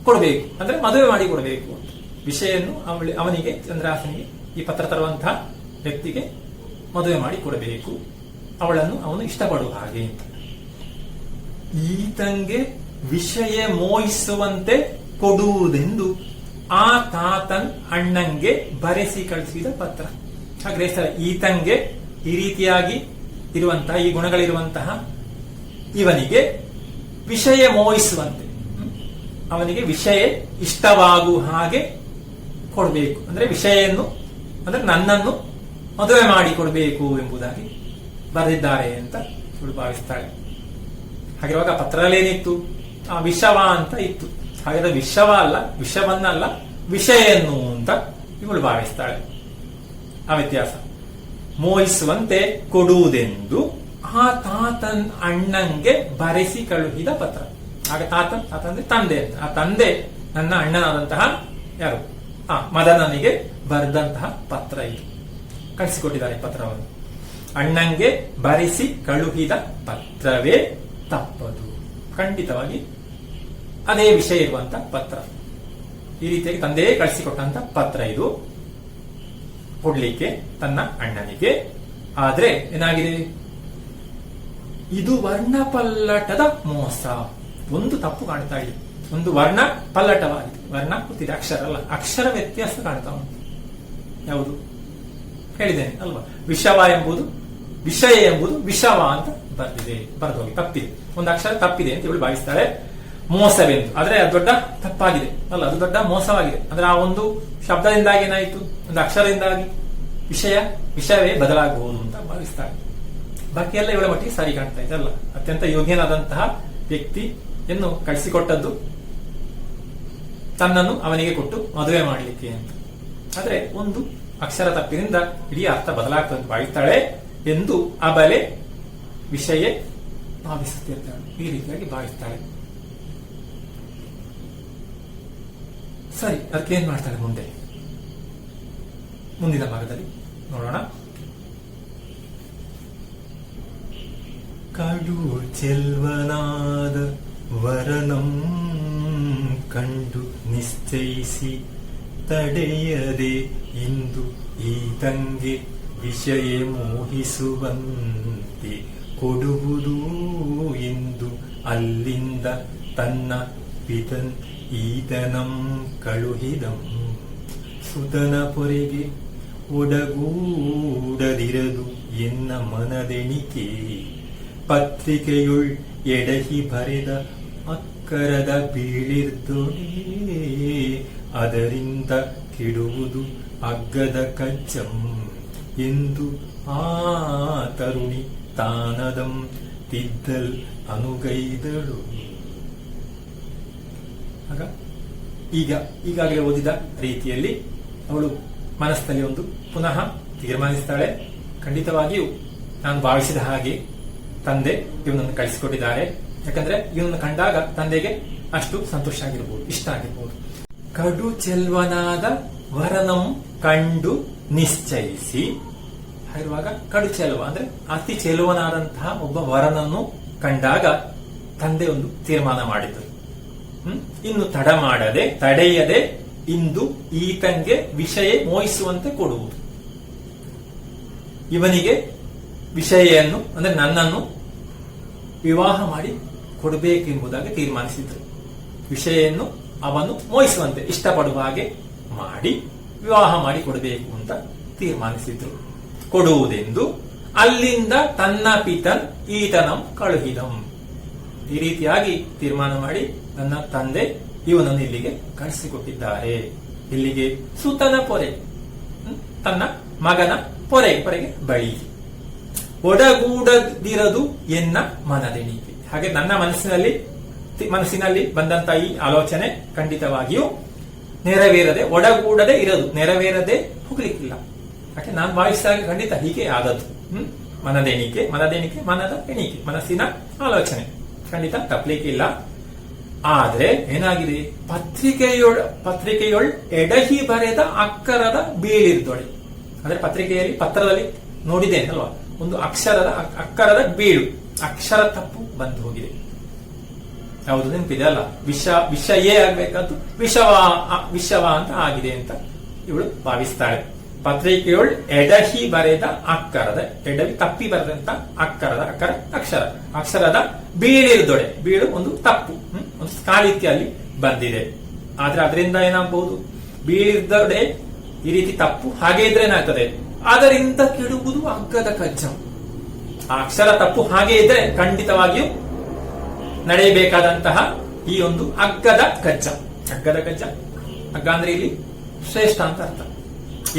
ಕೊಡಬೇಕು, ಅಂದ್ರೆ ಮದುವೆ ಮಾಡಿ ಕೊಡಬೇಕು ಅಂತ. ವಿಷಯನ್ನು ಅವನಿಗೆ, ಚಂದ್ರಾಸನಿಗೆ, ಈ ಪತ್ರ ತರುವಂತಹ ವ್ಯಕ್ತಿಗೆ ಮದುವೆ ಮಾಡಿ ಕೊಡಬೇಕು, ಅವಳನ್ನು ಅವನು ಇಷ್ಟಪಡುವ ಹಾಗೆ ಅಂತ. ಈತಂಗೆ ವಿಷಯ ಮೋಹಿಸುವಂತೆ ಕೊಡುವುದೆಂದು ಆ ತಾತನ್ ಅಣ್ಣಂಗೆ ಬರೆಸಿ ಕಳಿಸಿದ ಪತ್ರ. ಹಾಗೆ ಈತಂಗೆ ಈ ರೀತಿಯಾಗಿ ಇರುವಂತಹ, ಈ ಗುಣಗಳಿರುವಂತಹ ಇವನಿಗೆ ವಿಷಯ ಮೋಹಿಸುವಂತೆ, ಅವನಿಗೆ ವಿಷಯ ಇಷ್ಟವಾಗುವ ಹಾಗೆ ಕೊಡಬೇಕು, ಅಂದ್ರೆ ವಿಷಯನ್ನು, ಅಂದ್ರೆ ನನ್ನನ್ನು ಮದುವೆ ಮಾಡಿ ಕೊಡಬೇಕು ಎಂಬುದಾಗಿ ಬರೆದಿದ್ದಾರೆ ಅಂತ ಇವಳು ಭಾವಿಸ್ತಾಳೆ. ಹಾಗಿರುವಾಗ ಪತ್ರದಲ್ಲೇನಿತ್ತು? ಆ ವಿಷವ ಅಂತ ಇತ್ತು. ಹಾಗಾದ್ರೆ ವಿಷವ ಅಲ್ಲ, ವಿಷವನ್ನಲ್ಲ, ವಿಷಯನ್ನು ಅಂತ ಇವಳು ಭಾವಿಸ್ತಾಳೆ. ಆ ವ್ಯತ್ಯಾಸ. ಮೋಹಿಸುವಂತೆ ಕೊಡುವುದೆಂದು ಆ ತಾತನ್ ಅಣ್ಣಂಗೆ ಬರೆಸಿ ಕಳುಹಿದ ಪತ್ರ. ಆಗ ತಾತನ್ ಅಂದ್ರೆ ತಂದೆ ಅಂತ. ಆ ತಂದೆ ನನ್ನ ಅಣ್ಣನಾದಂತಹ ಯಾರು? ಮದನನಿಗೆ ಬರೆದಂತಹ ಪತ್ರ ಇದು. ಕಳಿಸಿಕೊಟ್ಟಿದ್ದಾರೆ ಪತ್ರವನ್ನು. ಅಣ್ಣಂಗೆ ಬರೆಸಿ ಕಳುಹಿದ ಪತ್ರವೇ ತಪ್ಪದು. ಖಂಡಿತವಾಗಿ ಅದೇ ವಿಷಯ ಇರುವಂತ ಪತ್ರ. ಈ ರೀತಿಯಾಗಿ ತಂದೆಯೇ ಕಳಿಸಿಕೊಟ್ಟಂತ ಪತ್ರ ಇದು, ಕೊಡ್ಲಿಕ್ಕೆ ತನ್ನ ಅಣ್ಣನಿಗೆ. ಆದ್ರೆ ಏನಾಗಿದೆ? ಇದು ವರ್ಣ ಪಲ್ಲಟದ ಮೋಸ. ಒಂದು ತಪ್ಪು ಕಾಣ್ತಾ ಇದೆ. ಒಂದು ವರ್ಣ ಪಲ್ಲಟವಾಗಿದೆ. ವರ್ಣ ಕೂತಿದೆ, ಅಕ್ಷರ ಅಲ್ಲ, ಅಕ್ಷರ ವ್ಯತ್ಯಾಸ ಕಾಣ್ತಾ ಉಂಟು. ಯಾವುದು ಹೇಳಿದ್ದೇನೆ ಅಲ್ವಾ? ವಿಷವ ಎಂಬುದು ವಿಷಯ ಎಂಬುದು ವಿಷವ ಅಂತ ಬರೆದೋಗಿ ತಪ್ಪಿದೆ. ಒಂದು ಅಕ್ಷರ ತಪ್ಪಿದೆ ಅಂತ ಇವಳು ಭಾವಿಸ್ತಾಳೆ. ಮೋಸವೆಂದು, ಆದ್ರೆ ಅದು ದೊಡ್ಡ ತಪ್ಪಾಗಿದೆ ಅಲ್ಲ, ಅದು ದೊಡ್ಡ ಮೋಸವಾಗಿದೆ. ಅಂದ್ರೆ ಆ ಒಂದು ಶಬ್ದದಿಂದಾಗಿ ಏನಾಯಿತು? ಒಂದು ಅಕ್ಷರದಿಂದಾಗಿ ವಿಷಯವೇ ಬದಲಾಗಬಹುದು ಅಂತ ಭಾವಿಸ್ತಾಳೆ. ಬಾಕಿ ಎಲ್ಲ ಇವಳ ಮಟ್ಟಿಗೆ ಸರಿ ಕಾಣ್ತಾ ಇದೆ ಅಲ್ಲ. ಅತ್ಯಂತ ಯೋಗ್ಯನಾದಂತಹ ವ್ಯಕ್ತಿಯನ್ನು ಕಳಿಸಿಕೊಟ್ಟದ್ದು ತನ್ನನ್ನು ಅವನಿಗೆ ಕೊಟ್ಟು ಮದುವೆ ಮಾಡಲಿಕ್ಕೆ ಅಂತ. ಆದ್ರೆ ಒಂದು ಅಕ್ಷರ ತಪ್ಪಿನಿಂದ ಇಡೀ ಅರ್ಥ ಬದಲಾಗ್ತದೆ ಭಾವಿಸ್ತಾಳೆ ಎಂದು ಅಬಲೆ ವಿಷಯ ಭಾವಿಸುತ್ತಿರ್ತಾಳೆ. ಈ ರೀತಿಯಾಗಿ ಭಾವಿಸ್ತಾಳೆ. ಸರಿ, ಅದಕ್ಕೆ ಏನ್ ಮಾಡ್ತಾಳೆ ಮುಂದೆ, ಮುಂದಿನ ಭಾಗದಲ್ಲಿ ನೋಡೋಣ. ಕಡು ಚೆಲ್ವನಾದ ವರನಂ ಕಂಡು ನಿಶ್ಚಯಿಸಿ ತಡೆಯದೆ ಇಂದು ಈತಂಗೆ ವಿಷಯ ಮೋಹಿಸುವಂತೆ ಕೊಡುವುದು ಎಂದು ಅಲ್ಲಿಂದ ತನ್ನ ಪಿತನ್ ಈತನಂ ಕಳುಹಿದಂ. ಸುತನ ಪೊರೆಗೆ ಒಡಗೂಡದಿರದು ಎನ್ನ ಮನದೆಣಿಕೆ ಪತ್ರಿಕೆಯುಳ್ ಎಡಹಿ ಬರೆದ ಅಕ್ಕರದ ಬೀಳಿರ್ದೊಡೆ ಅದರಿಂದ ಕೆಡುವುದು ಅಗ್ಗದ ಕಜ್ಜಂ ಎಂದು ಆ ತರುಣಿ ತಾನದಂ ತಿದ್ದಲ್ ಅನುಗೈದಳು. ಆಗ ಈಗಾಗಲೇ ಓದಿದ ರೀತಿಯಲ್ಲಿ ಅವಳು ಮನಸ್ಸಿನಲ್ಲಿ ಒಂದು ಪುನಃ ತೀರ್ಮಾನಿಸ್ತಾಳೆ. ಖಂಡಿತವಾಗಿಯೂ ನಾನು ಭಾವಿಸಿದ ಹಾಗೆ ತಂದೆ ಇವನನ್ನು ಕಳಿಸಿಕೊಟ್ಟಿದ್ದಾರೆ. ಯಾಕಂದ್ರೆ ಇವನನ್ನು ಕಂಡಾಗ ತಂದೆಗೆ ಅಷ್ಟು ಸಂತೋಷ ಆಗಿರ್ಬೋದು, ಇಷ್ಟ ಆಗಿರ್ಬೋದು. ಕಡು ಚೆಲ್ವನಾದ ವರನಂ ಕಂಡು ನಿಶ್ಚಯಿಸಿ ಇರುವಾಗ ಕಡು ಚೆಲುವ ಅಂದ್ರೆ ಅತಿ ಚೆಲುವನಾದಂತಹ ಒಬ್ಬ ವರನನ್ನು ಕಂಡಾಗ ತಂದೆ ಒಂದು ತೀರ್ಮಾನ ಮಾಡಿದರು. ಇನ್ನು ತಡ ಮಾಡದೆ ತಡೆಯದೆ ಇಂದು ಈತಂಗೆ ವಿಷಯ ಮೋಹಿಸುವಂತೆ ಕೊಡುವುದು. ಇವನಿಗೆ ವಿಷಯನ್ನು ಅಂದ್ರೆ ನನ್ನನ್ನು ವಿವಾಹ ಮಾಡಿ ಕೊಡಬೇಕೆಂಬುದಾಗಿ ತೀರ್ಮಾನಿಸಿದ್ರು. ವಿಷಯನ್ನು ಅವನು ಮೋಹಿಸುವಂತೆ ಇಷ್ಟಪಡುವ ಹಾಗೆ ಮಾಡಿ ವಿವಾಹ ಮಾಡಿ ಕೊಡಬೇಕು ಅಂತ ತೀರ್ಮಾನಿಸಿದ್ರು. ಕೊಡುವುದೆಂದು ಅಲ್ಲಿಂದ ತನ್ನ ಪಿತನ್ ಈತನಂ ಕಳುಹಿದಂ. ಈ ರೀತಿಯಾಗಿ ತೀರ್ಮಾನ ಮಾಡಿ ನನ್ನ ತಂದೆ ಇವನನ್ನು ಇಲ್ಲಿಗೆ ಕಳಿಸಿಕೊಟ್ಟಿದ್ದಾರೆ. ಇಲ್ಲಿಗೆ ಸುತನ ಪೊರೆ, ತನ್ನ ಮಗನ ಪೊರೆಗೆ ಬಳಿ. ಒಡಗೂಡದಿರದು ಎನ್ನ ಮನದೆಣಿಕೆ. ಹಾಗೆ ನನ್ನ ಮನಸ್ಸಿನಲ್ಲಿ ಬಂದಂತ ಈ ಆಲೋಚನೆ ಖಂಡಿತವಾಗಿಯೂ ನೆರವೇರದೆ, ಒಡಗೂಡದೆ ಇರದು, ನೆರವೇರದೆ ಹೋಗ್ಲಿಕ್ಕಿಲ್ಲ. ಯಾಕೆ ನಾನು ಭಾವಿಸಿದಾಗ ಖಂಡಿತ ಹೀಗೆ ಆದದ್ದು. ಮನದೆಣಿಕೆ ಮನದ ಎಣಿಕೆ, ಮನಸ್ಸಿನ ಆಲೋಚನೆ ಖಂಡಿತ ತಪ್ಪಲಿಕ್ಕಿಲ್ಲ. ಆದ್ರೆ ಏನಾಗಿದೆ, ಪತ್ರಿಕೆಯೊಳ್ ಎಡಹಿ ಬರೆದ ಅಕ್ಕರದ ಬೀಳಿರ್ದೊಳೆ. ಅಂದ್ರೆ ಪತ್ರದಲ್ಲಿ ನೋಡಿದ್ದೇನೆ ಅಲ್ವಾ, ಒಂದು ಅಕ್ಕರದ ಬೀಳು, ಅಕ್ಷರ ತಪ್ಪು ಬಂದು ಹೋಗಿದೆ. ಯಾವುದು ನೆನಪಿದೆ ಅಲ್ಲ, ವಿಷಯೇ ಆಗ್ಬೇಕಾದ್ದು ವಿಷವ ಅಂತ ಆಗಿದೆ ಅಂತ ಇವಳು ಭಾವಿಸ್ತಾಳೆ. ಪತ್ರಿಕೆಯೊಳ್ ಎಡಹಿ ಬರೆದ ಅಕ್ಕರದ, ಎಡವಿ ತಪ್ಪಿ ಬರೆದಂತ ಅಕ್ಷರದ ಬೀಳಿರ್ದೊಡೆ. ಬೀಳು ಒಂದು ತಪ್ಪು, ಒಂದು ಸ್ಕಾಲಿತ್ಯ ಅಲ್ಲಿ ಬಂದಿದೆ. ಆದ್ರೆ ಅದರಿಂದ ಏನಾಗಬಹುದು, ಬೀಳಿರ್ದೊಡೆ ಈ ರೀತಿ ತಪ್ಪು ಹಾಗೆ ಇದ್ರೆ ಏನಾಗ್ತದೆ, ಅದರಿಂದ ಕೆಡುವುದು ಅಗ್ಗದ ಕಜ್ಜಂ. ಆ ಅಕ್ಷರ ತಪ್ಪು ಹಾಗೆ ಇದ್ರೆ ಖಂಡಿತವಾಗಿಯೂ ನಡೆಯಬೇಕಾದಂತಹ ಈ ಒಂದು ಅಗ್ಗದ ಕಜ್ಜ. ಅಗ್ಗ ಅಂದ್ರೆ ಇಲ್ಲಿ ಶ್ರೇಷ್ಠ ಅಂತ ಅರ್ಥ.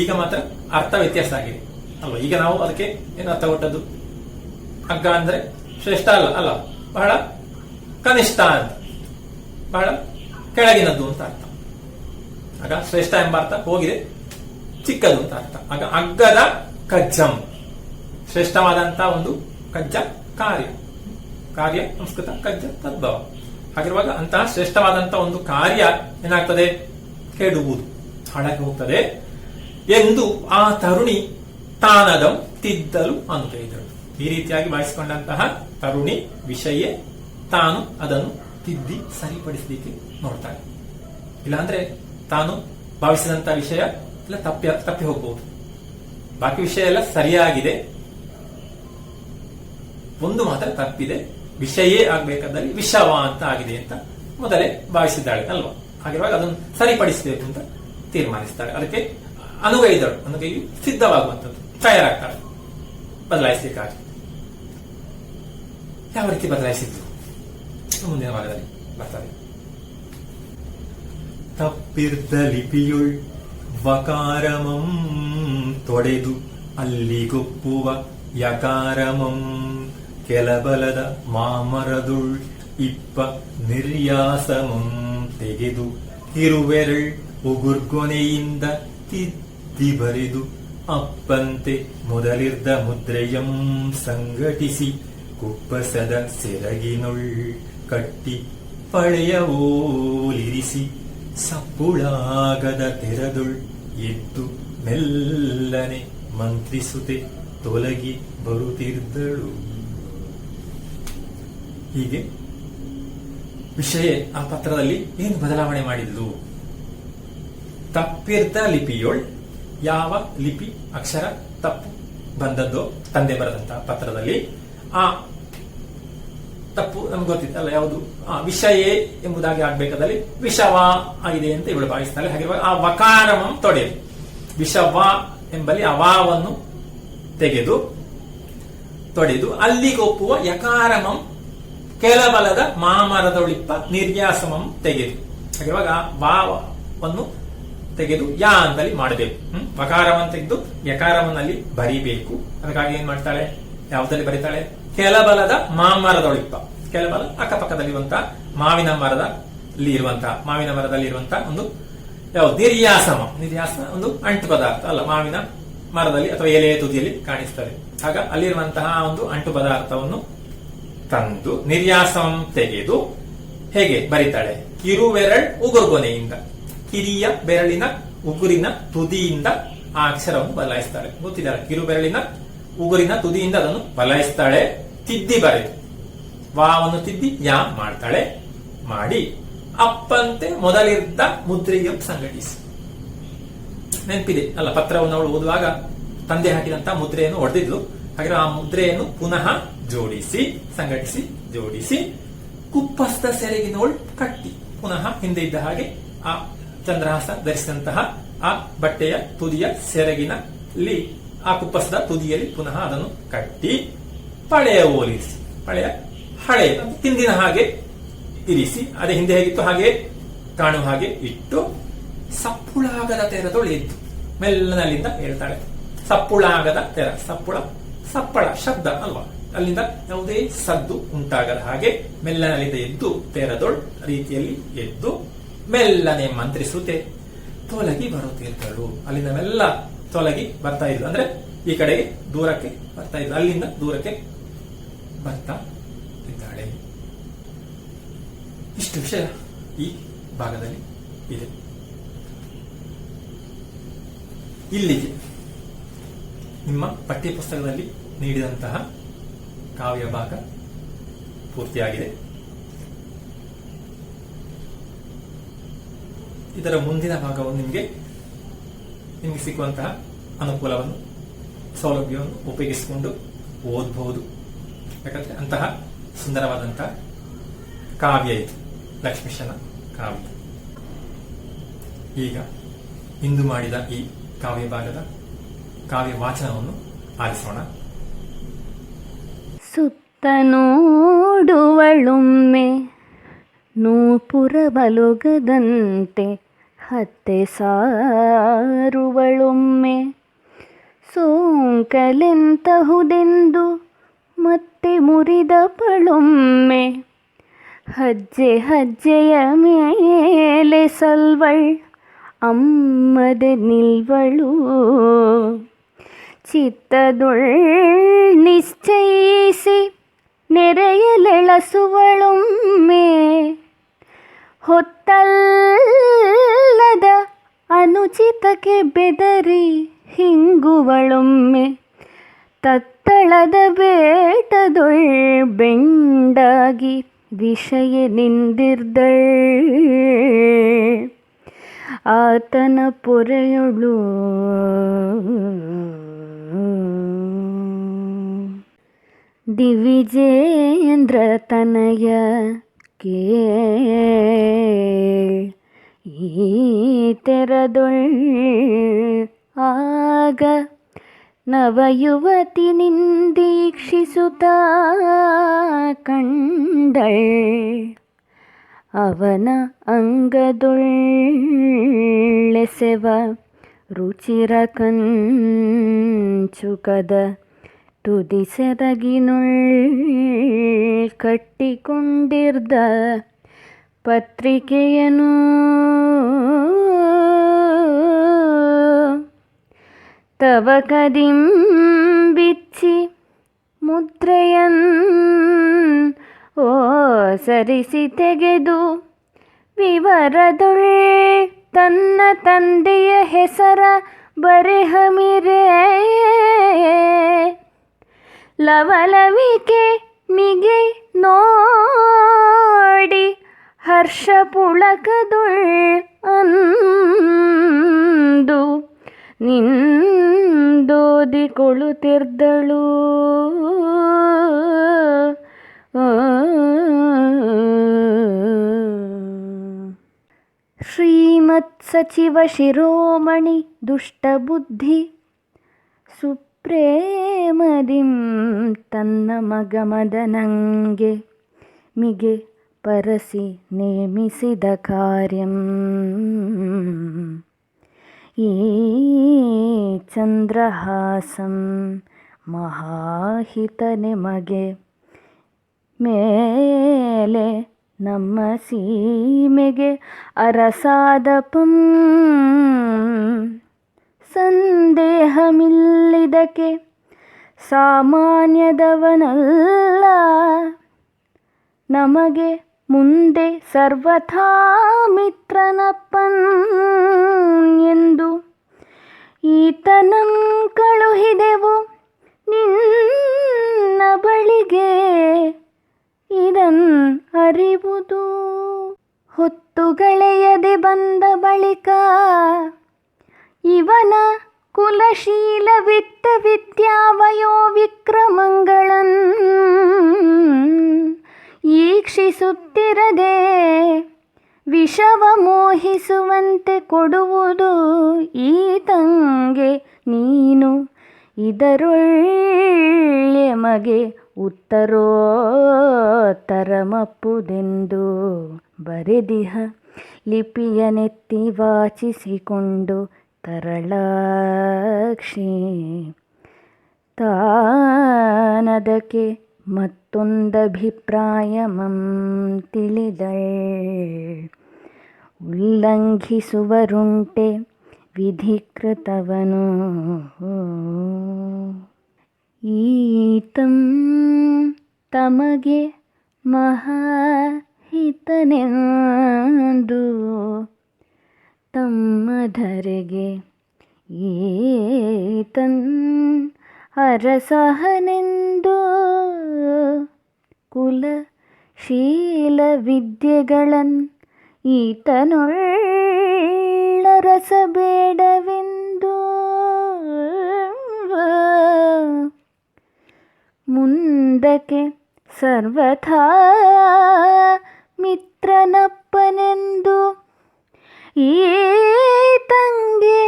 ಈಗ ಮಾತ್ರ ಅರ್ಥ ವ್ಯತ್ಯಾಸ ಆಗಿದೆ ಅಲ್ವಾ. ಈಗ ನಾವು ಅದಕ್ಕೆ ಏನು ಅರ್ಥ ಕೊಟ್ಟದ್ದು, ಅಗ್ಗ ಅಂದ್ರೆ ಶ್ರೇಷ್ಠ ಅಲ್ಲ, ಬಹಳ ಕನಿಷ್ಠ ಅಂತ, ಬಹಳ ಕೆಳಗಿನದ್ದು ಅಂತ ಅರ್ಥ. ಆಗ ಶ್ರೇಷ್ಠ ಎಂಬ ಅರ್ಥ ಹೋಗಿದೆ, ಚಿಕ್ಕದು ಅಂತ ಅರ್ಥ. ಆಗ ಅಗ್ಗದ ಕಜ್ಜಂ, ಶ್ರೇಷ್ಠವಾದಂತಹ ಒಂದು ಕಜ್ಜ ಕಾರ್ಯ ಸಂಸ್ಕೃತ ಕಜ್ಜ ತದ್ಭವ. ಹಾಗಿರುವಾಗ ಅಂತಹ ಶ್ರೇಷ್ಠವಾದಂತಹ ಒಂದು ಕಾರ್ಯ ಏನಾಗ್ತದೆ, ಕೆಡುವುದು, ಹಾಳಾಗಿ ಹೋಗ್ತದೆ ಎಂದು ಆ ತರುಣಿ ತಾನದಂ ತಿದ್ದಲು ಅನುಕೈದಳು. ಈ ರೀತಿಯಾಗಿ ಭಾವಿಸಿಕೊಂಡಂತಹ ತರುಣಿ ವಿಷಯ ತಾನು ಅದನ್ನು ತಿದ್ದಿ ಸರಿಪಡಿಸಲಿಕ್ಕೆ ನೋಡ್ತಾಳೆ. ಇಲ್ಲಾಂದ್ರೆ ತಾನು ಭಾವಿಸಿದಂತಹ ವಿಷಯ ಎಲ್ಲ ತಪ್ಪಿ ಹೋಗಬಹುದು. ಬಾಕಿ ವಿಷಯ ಎಲ್ಲ ಸರಿಯಾಗಿದೆ, ಒಂದು ಮಾತ್ರ ತಪ್ಪಿದೆ, ವಿಷಯೇ ಆಗ್ಬೇಕಾದಲ್ಲಿ ವಿಷವ ಅಂತ ಆಗಿದೆ ಅಂತ ಮೊದಲೇ ಭಾವಿಸಿದ್ದಾಳೆ ಅಲ್ವಾ. ಹಾಗಿರುವಾಗ ಅದನ್ನು ಸರಿಪಡಿಸಬೇಕು ಅಂತ ತೀರ್ಮಾನಿಸ್ತಾಳೆ. ಅದಕ್ಕೆ ಅನುಗೈದಳು ಸಿದ್ಧವಾಗುವಂಥದ್ದು, ತಯಾರಾಗ್ತಾಳೆ ಬದಲಾಯಿಸಲಿಕ್ಕಾಗಿ. ಯಾವ ರೀತಿ ಬದಲಾಯಿಸಿದ್ದು ಮುಂದಿನ ಭಾಗದಲ್ಲಿ ಬರ್ತದೆ. ತಪ್ಪಿರ್ದ ಲಿಪಿಯುಳ್ ವಕಾರಮಂ ತೊಡೆದು ಅಲ್ಲಿಗೊಪ್ಪುವ ಯಕಾರಮಂ ಕೆಲಬಲದ ಮಾಮರದುಳ್ ಇಪ್ಪ ನಿರ್ಯಾಸಮಂ ತೆಗೆದು ತಿರುವೆರಳ್ ಉಗುರ್ಗೊನೆಯಿಂದ ತಿದ್ದಿ ಬರೆದು ಅಪ್ಪಂತೆ ಮೊದಲಿರ್ದ ಮುದ್ರೆಯಂ ಸಂಘಟಿಸಿ ಕುಪ್ಪಸದ ಸೆರಗಿನೊಳ್ ಕಟ್ಟಿ ಪಳೆಯ ಓಲಿರಿಸಿ ಸಪ್ಪುಳಾಗದ ತೆರದೊಳ್ ಎದ್ದು ಮೆಲ್ಲನೆ ಮಂತ್ರಿಸುತ್ತೆ ತೊಲಗಿ ಬರುತ್ತಿದ್ದಳು. ಹೀಗೆ ವಿಷಯ ಆ ಪತ್ರದಲ್ಲಿ ಏನು ಬದಲಾವಣೆ ಮಾಡಿದ್ಲು? ತಪ್ಪಿರ್ದ ಲಿಪಿಯೊಳ್ ಯಾವ ಲಿಪಿ ಅಕ್ಷರ ತಪ್ಪು ಬಂದದ್ದೋ ತಂದೆ ಬರೆದಂತಹ ಪತ್ರದಲ್ಲಿ ಆ ತಪ್ಪು ನಮ್ಗೆ ಗೊತ್ತಿತ್ತಲ್ಲ, ಯಾವುದು ವಿಷಯ ಎಂಬುದಾಗಿ ಆಗ್ಬೇಕಾದಲ್ಲಿ ವಿಷವ ಆಗಿದೆ ಅಂತ ಇವಳು ಭಾವಿಸ್ತಾಳೆ. ಹಾಗಿರುವಾಗ ಆ ವಕಾರಮಂ ತೊಡೆದು ವಿಷವ ಎಂಬಲ್ಲಿ ಅವಾವನ್ನು ತೆಗೆದು ತೊಡೆದು ಅಲ್ಲಿಗೊಪ್ಪುವ ಯಕಾರಮಂ ಕೆಲಬಲದ ಮಾಮರದೊಳಿಪ್ಪ ನಿರ್ಯಾಸಮಂ ತೆಗೆದು. ಹಾಗಿರುವಾಗ ವಾವನ್ನು ತೆಗೆದು ಯಾ ಅಂತಲ್ಲಿ ಮಾಡಬೇಕು. ವಕಾರವನ್ನು ತೆಗೆದು ಯಕಾರವನ್ನಲ್ಲಿ ಬರಿಬೇಕು. ಅದಕ್ಕಾಗಿ ಏನ್ ಮಾಡ್ತಾಳೆ? ಯಾವುದಲ್ಲಿ ಬರೀತಾಳೆ? ಕೆಲಬಲದ ಮಾಮರದೊಳಿಪ್ಪ. ಕೆಲಬಲ ಅಕ್ಕಪಕ್ಕದಲ್ಲಿರುವಂತಹ ಮಾವಿನ ಮರದಲ್ಲಿ ಇರುವಂತಹ ಒಂದು ಯಾವುದು ನಿರ್ಯಾಸಮ. ನಿರ್ಯಾಸ ಒಂದು ಅಂಟು ಪದಾರ್ಥ ಅಲ್ಲ, ಮಾವಿನ ಮರದಲ್ಲಿ ಅಥವಾ ಎಲೆಯ ತುದಿಯಲ್ಲಿ ಕಾಣಿಸ್ತದೆ. ಆಗ ಅಲ್ಲಿರುವಂತಹ ಒಂದು ಅಂಟು ಪದಾರ್ಥವನ್ನು ತಂದು ನಿರ್ಯಾಸಂ ತೆಗೆದು ಹೇಗೆ ಬರೀತಾಳೆ? ಕಿರುಬೆರಳ್ ಉಗುರುಗೊನೆಯಿಂದ, ಕಿರಿಯ ಬೆರಳಿನ ಉಗುರಿನ ತುದಿಯಿಂದ ಆ ಅಕ್ಷರವನ್ನು ಬದಲಾಯಿಸ್ತಾಳೆ. ಗೊತ್ತಿದ್ದಾರೆ, ಕಿರುಬೆರಳಿನ ಉಗುರಿನ ತುದಿಯಿಂದ ಅದನ್ನು ಬದಲಾಯಿಸ್ತಾಳೆ. ತಿದ್ದಿ ಬರೆದು ವಾವನ್ನು ತಿದ್ದಿ ಯಾ ಮಾಡ್ತಾಳೆ. ಮಾಡಿ ಅಪ್ಪಂತೆ ಮೊದಲಿದ್ದ ಮುದ್ರೆಯಂ ಸಂಘಟಿಸಿ. ನೆನಪಿದೆ ಅಲ್ಲ, ಪತ್ರವನ್ನು ಅವಳು ಓದುವಾಗ ತಂದೆ ಹಾಕಿದಂತಹ ಮುದ್ರೆಯನ್ನು ಹೊಡೆದಿದ್ಲು. ಹಾಗೆ ಆ ಮುದ್ರೆಯನ್ನು ಪುನಃ ಜೋಡಿಸಿ ಸಂಘಟಿಸಿ ಜೋಡಿಸಿ ಕುಪ್ಪಸ್ದ ಸೆರಗಿನೋಳ್ ಕಟ್ಟಿ, ಪುನಃ ಹಿಂದೆ ಇದ್ದ ಹಾಗೆ ಆ ಚಂದ್ರಹಾಸ ಧರಿಸಿದಂತಹ ಆ ಬಟ್ಟೆಯ ತುದಿಯ ಸೆರಗಿನಲ್ಲಿ ಆ ಕುಪ್ಪಸದ ತುದಿಯಲ್ಲಿ ಪುನಃ ಅದನ್ನು ಕಟ್ಟಿ ಪಳೆಯ ಓಲಿಸಿ, ಪಳೆಯ ಹಳೆ ಹಿಂದಿನ ಹಾಗೆ ಇರಿಸಿ, ಅದೇ ಹಿಂದೆ ಹೇಗಿತ್ತು ಹಾಗೆ ಕಾಣುವ ಹಾಗೆ ಇಟ್ಟು ಸಪ್ಪುಳಾಗದ ತೆರದೊಳು ಎದ್ದು ಮೆಲ್ಲನಲ್ಲಿಂದ ಹೇಳ್ತಾಳೆ. ಸಪ್ಪುಳಾಗದ ತೆರ, ಸಪ್ಪಳ ಶಬ್ದ ಅಲ್ವಾ, ಅಲ್ಲಿಂದ ಯಾವುದೇ ಸದ್ದು ಉಂಟಾಗದ ಹಾಗೆ ಮೆಲ್ಲನಲ್ಲಿಂದ ಎದ್ದು ತೆರದೊಳ್ ರೀತಿಯಲ್ಲಿ ಎದ್ದು ಮೆಲ್ಲನೆ ಮಂತ್ರಿಸುತ್ತೆ ತೊಲಗಿ ಬರುತ್ತಿದ್ದಳು. ಅಲ್ಲಿಂದ ಮೆಲ್ಲ ತೊಲಗಿ ಬರ್ತಾ ಇದ್ಲು, ಅಂದ್ರೆ ಈ ಕಡೆಗೆ ದೂರಕ್ಕೆ ಬರ್ತಾ ಇದ್ಲು, ಅಲ್ಲಿಂದ ದೂರಕ್ಕೆ ಬರ್ತಾ ಇದ್ದಾಳೆ. ಇಷ್ಟು ವಿಷಯ ಈ ಭಾಗದಲ್ಲಿ ಇದೆ. ಇಲ್ಲಿಗೆ ನಿಮ್ಮ ಪಠ್ಯ ಪುಸ್ತಕದಲ್ಲಿ ನೀಡಿದಂತಹ ಕಾವ್ಯ ಭಾಗ ಪೂರ್ತಿಯಾಗಿದೆ. ಇದರ ಮುಂದಿನ ಭಾಗವನ್ನು ನಿಮಗೆ ಸಿಕ್ಕುವಂತಹ ಅನುಕೂಲವನ್ನು ಸೌಲಭ್ಯವನ್ನು ಉಪಯೋಗಿಸಿಕೊಂಡು ಓದಬಹುದು. ಯಾಕಂದ್ರೆ ಅಂತಹ ಸುಂದರವಾದಂತಹ ಕಾವ್ಯ ಇದು, ಲಕ್ಷ್ಮೀಶನ ಕಾವ್ಯ. ಈಗ ಇಂದು ಮಾಡಿದ ಈ ಕಾವ್ಯ ಭಾಗದ ಕಾವ್ಯ ವಾಚನವನ್ನು ಆಲಿಸೋಣ. ಸುತ್ತ ನೋಡುವಳುಮ್ಮೆ ನೂಪುರವಲುಗದಂತೆ ಹತ್ತೆ ಸಾರುವಳುಮ್ಮೆ ಸೋಂಕಲೆಂತಹುದೆಂದು ಮತ್ತೆ ಮುರಿದ ಪಳುಮ್ಮೆ ಹೆಜ್ಜೆ ಹೆಜ್ಜೆಯ ಮೇಲೆ ಸಲ್ವಳ್ ಅಮ್ಮದೆ ನಿಲ್ವಳು ಚಿತ್ತದೊಳ್ ನಿಶ್ಚಯಿಸಿ ನೆರೆಯಲೆಳಸುವಳೊಮ್ಮೆ ಹೊತ್ತಲ್ಲದ ಅನುಚಿತಕ್ಕೆ ಬೆದರಿ ಹಿಂಗುವಳೊಮ್ಮೆ ತತ್ತಳದ ಬೇಟದೊಳ್ ಬೆಂಡಾಗಿ ವಿಷಯ ನಿಂದಿರ್ದಳ್ ಆತನ ಪೊರೆಯೊಳು ದಿವಿಜೇಂದ್ರ ತನಯ ಈ ತೆರದೊಳ್ ಆಗ ನವಯುವತಿ ನಿಂದೀಕ್ಷಿಸುತ್ತ ಕಂಡಳ್ ಅವನ ಅಂಗದೊಳ್ಳೆಸೆವ ರುಚಿರ ಕಂಚುಕದ ತುದಿ ಸೆರಗಿನೊಳ್ ಕಟ್ಟಿಕೊಂಡಿರ್ದ ಪತ್ರಿಕೆಯನು ತವ ಕದಿಂ ಬಿಚ್ಚಿ ಮುದ್ರೆಯನ್ ಓ ಸರಿಸಿ ತೆಗೆದು ವಿವರದೊಳ್ ತನ್ನ ತಂದೆಯ ಹೆಸರ ಬರೆಹಮಿರೆ ಲವಲವಿಕೆ ಮಿಗೆ ನೋಡಿ ಹರ್ಷ ಪುಳಕದೊಳ್ ಅಂದು ನಿಂದೋದಿಕೊಳ್ಳುತ್ತಿರ್ದಳು. ಶ್ರೀಮತ್ ಸಚಿವ ಶಿರೋಮಣಿ ದುಷ್ಟಬುದ್ಧಿ ಸುಪ್ರೇಮದಿಂ ತನ್ನ ಮಗ ಮದನಂಗೆ ಮಿಗೆ ಪರಸಿ ನೇಮಿಸಿದ ಕಾರ್ಯಂ ಈ ಚಂದ್ರಹಾಸಂ ಮಹಾಹಿತನೆ ಮಗೆ ಮೇಲೆ ನಮ್ಮ ಸೀಮೆಗೆ ಅರಸಾದಪಂ ಸಂದೇಹಮಿಲ್ಲಿದಕ್ಕೆ ಸಾಮಾನ್ಯದವನಲ್ಲ ನಮಗೆ ಮುಂದೆ ಸರ್ವಥಾ ಮಿತ್ರನಪ್ಪನ್ ಎಂದು ಈತನಂ ಕಳುಹಿದೆವು ನಿನ್ನ ಬಳಿಗೆ ಇದನ್ ಅರಿವುದು. ಹೊತ್ತುಗಳೆಯದೆ ಬಂದ ಬಳಿಕ ಇವನ ಕುಲಶೀಲ ವಿತ್ತ ವಿದ್ಯಾವಯೋ ವಿಕ್ರಮಗಳನ್ ಈಕ್ಷಿಸುತ್ತಿರದೆ ವಿಷವ ಮೋಹಿಸುವಂತೆ ಕೊಡುವುದು ಈತಂಗೆ ನೀನು ಇದರೊಳ್ಳೆ ಮಗೆ ಉತ್ತರೋತ್ತರಮಪ್ಪುದೆಂದು ಬರೆದಿಹ ಲಿಪಿಯನೆತ್ತಿ ವಾಚಿಸಿಕೊಂಡು ತರಳಾಕ್ಷಿ ತಾನದಕ್ಕೆ ಮತ್ತೊಂದಭಿಪ್ರಾಯಮಂ ತಿಳಿದಳ್. ಉಲ್ಲಂಘಿಸುವರುಂಟೆ ವಿಧಿಕೃತವನು ಈತಂ ತಮಗೆ ಮಹಾಹಿತನೆಂದು ತಮ್ಮಧರೆಗೆ ಈತನ್ ಅರಸಹನೆಂದು ಕುಲಶೀಲ ವಿದ್ಯೆಗಳನ್ ಈತನೊಳ್ಳರಸಬೇಡವೆಂದು ಮುಂದಕ್ಕೆ ಸರ್ವಥಾ ಮಿತ್ರನಪ್ಪನೆಂದು ಈತಂಗೆ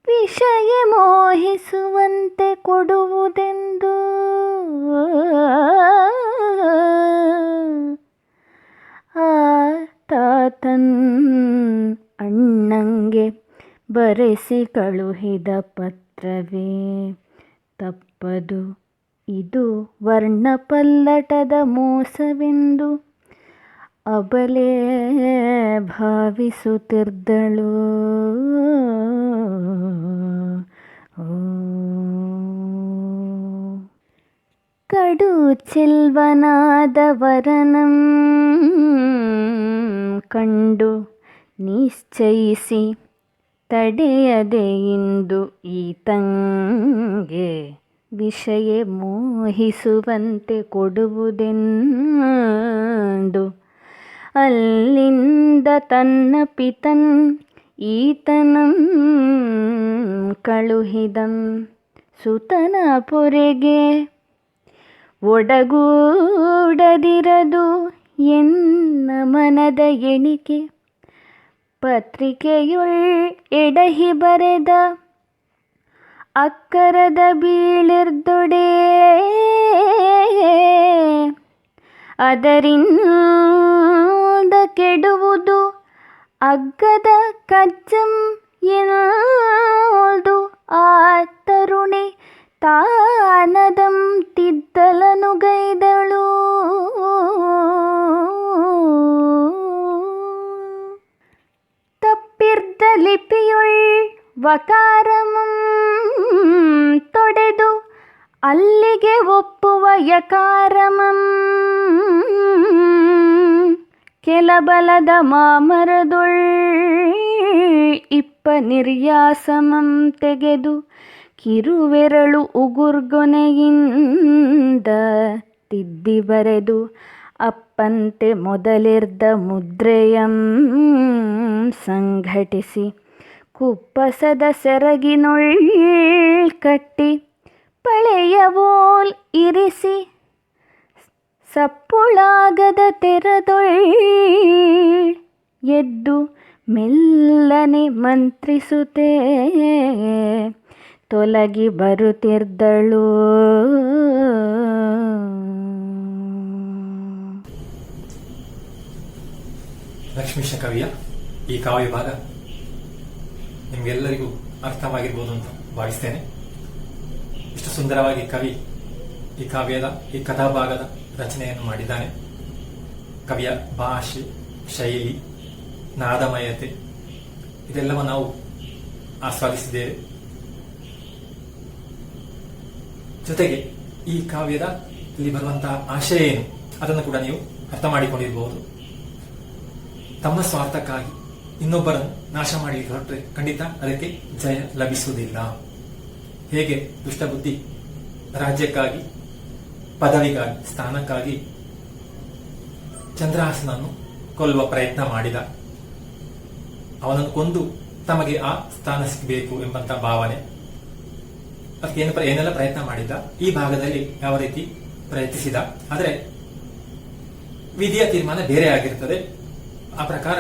ವಿಷಯ ಮೋಹಿಸುವಂತೆ ಕೊಡುವುದೆಂದು ತಾತನ್ ಅಣ್ಣಂಗೆ ಬರೆಸಿ ಕಳುಹಿದ ಪತ್ರವೇ ತಪ್ಪದು ಇದು ವರ್ಣಪಲ್ಲಟದ ಮೋಸವೆಂದು ಅಬಲೆ ಭಾವಿಸುತ್ತಿರ್ದಳು. ಕಡು ಚೆಲ್ವನಾದ ವರನಂ ಕಂಡು ನಿಶ್ಚಯಿಸಿ ತಡೆಯದೆ ಇಂದು ಈತಂಗೆ ವಿಷಯ ಮೋಹಿಸುವಂತೆ ಕೊಡುವುದೆಂದು ಅಲ್ಲಿಂದ ತನ್ನ ಪಿತನ್ ಈತನಂ ಕಳುಹಿದಂ ಸುತನ ಪೊರೆಗೆ ಒಡಗೂಡದಿರದು ಎನ್ನ ಮನದ ಎಣಿಕೆ ಪತ್ರಿಕೆಯುಳ್ ಎಡಹಿ ಬರೆದ ಅಕ್ಕರದ ಬೀಳಿರ್ದೊಡೆ ಅದರಿಂದ ಕೆಡುವುದು ಅಗ್ಗದ ಕಜ್ಜಂ ಎನ್ನುವುದು ಆ ತರುಣಿ ತಾನದಂ ತಿದ್ದಲನು ಗೈದಳು. ತಪ್ಪಿರ್ದ ಲಿಪಿಯುಳ್ ವಕಾರಮಂ ಅಲ್ಲಿಗೆ ಒಪ್ಪುವ ಯಕಾರಮಂ ಕೆಲಬಲದ ಮಾಮರದೊಳ್ ಇಪ್ಪ ನಿರ್ಯಾಸಮಂ ತೆಗೆದು ಕಿರುವೆರಳು ಉಗುರ್ಗೊನೆಯಿಂದ ತಿದ್ದಿ ಬರೆದು ಅಪ್ಪಂತೆ ಮೊದಲಿರ್ದ ಮುದ್ರೆಯಂ ಸಂಘಟಿಸಿ ಕುಪ್ಪಸದ ಸೆರಗಿನೊಳ್ ಕಟ್ಟಿ ಪಳೆಯವೋಲ್ ಇರಿಸಿ ಸಪ್ಪುಳಾಗದ ತೆರದೊಳ್ ಎದ್ದು ಮೆಲ್ಲನೆ ಮಂತ್ರಿಸುತ್ತೇ ತೊಲಗಿ ಬರುತ್ತಿದ್ದಳು. ಲಕ್ಷ್ಮೀಶ ಕವಿಯ ಈ ಕಾವ್ಯ ಭಾಗ ನಿಮ್ಗೆಲ್ಲರಿಗೂ ಅರ್ಥವಾಗಿರ್ಬೋದು ಅಂತ ಭಾವಿಸ್ತೇನೆ. ಇಷ್ಟು ಸುಂದರವಾಗಿ ಕವಿ ಈ ಕಾವ್ಯದ ಈ ಕಥಾಭಾಗದ ರಚನೆಯನ್ನು ಮಾಡಿದ್ದಾನೆ. ಕವಿಯ ಭಾಷೆ, ಶೈಲಿ, ನಾದಮಯತೆ ಇದೆಲ್ಲವೂ ನಾವು ಆಸ್ವಾದಿಸಿದ್ದೇವೆ. ಜೊತೆಗೆ ಈ ಕಾವ್ಯದ ಇಲ್ಲಿ ಬರುವಂತಹ ಆಶಯ ಏನು ಅದನ್ನು ಕೂಡ ನೀವು ಅರ್ಥ ಮಾಡಿಕೊಂಡಿರಬಹುದು. ತಮ್ಮ ಸ್ವಾರ್ಥಕ್ಕಾಗಿ ಇನ್ನೊಬ್ಬರನ್ನು ನಾಶ ಮಾಡಲಿಕ್ಕೆ ಹೊರಟ್ರೆ ಖಂಡಿತ ಅದಕ್ಕೆ ಜಯ ಲಭಿಸುವುದಿಲ್ಲ. ಹೇಗೆ ದುಷ್ಟಬುದ್ಧಿ ರಾಜ್ಯಕ್ಕಾಗಿ, ಪದವಿಗಾಗಿ, ಸ್ಥಾನಕ್ಕಾಗಿ ಚಂದ್ರಹಾಸನನ್ನು ಕೊಲ್ಲುವ ಪ್ರಯತ್ನ ಮಾಡಿದ, ಅವನನ್ನು ಕೊಂದು ತಮಗೆ ಆ ಸ್ಥಾನ ಸಿಗಬೇಕು ಎಂಬಂತ ಭಾವನೆ, ಅದಕ್ಕೆ ಏನೆಲ್ಲ ಪ್ರಯತ್ನ ಮಾಡಿದ್ದ, ಈ ಭಾಗದಲ್ಲಿ ಯಾವ ರೀತಿ ಪ್ರಯತ್ನಿಸಿದ. ಆದರೆ ವಿಧಿಯ ತೀರ್ಮಾನ ಬೇರೆ ಆಗಿರುತ್ತದೆ. ಆ ಪ್ರಕಾರ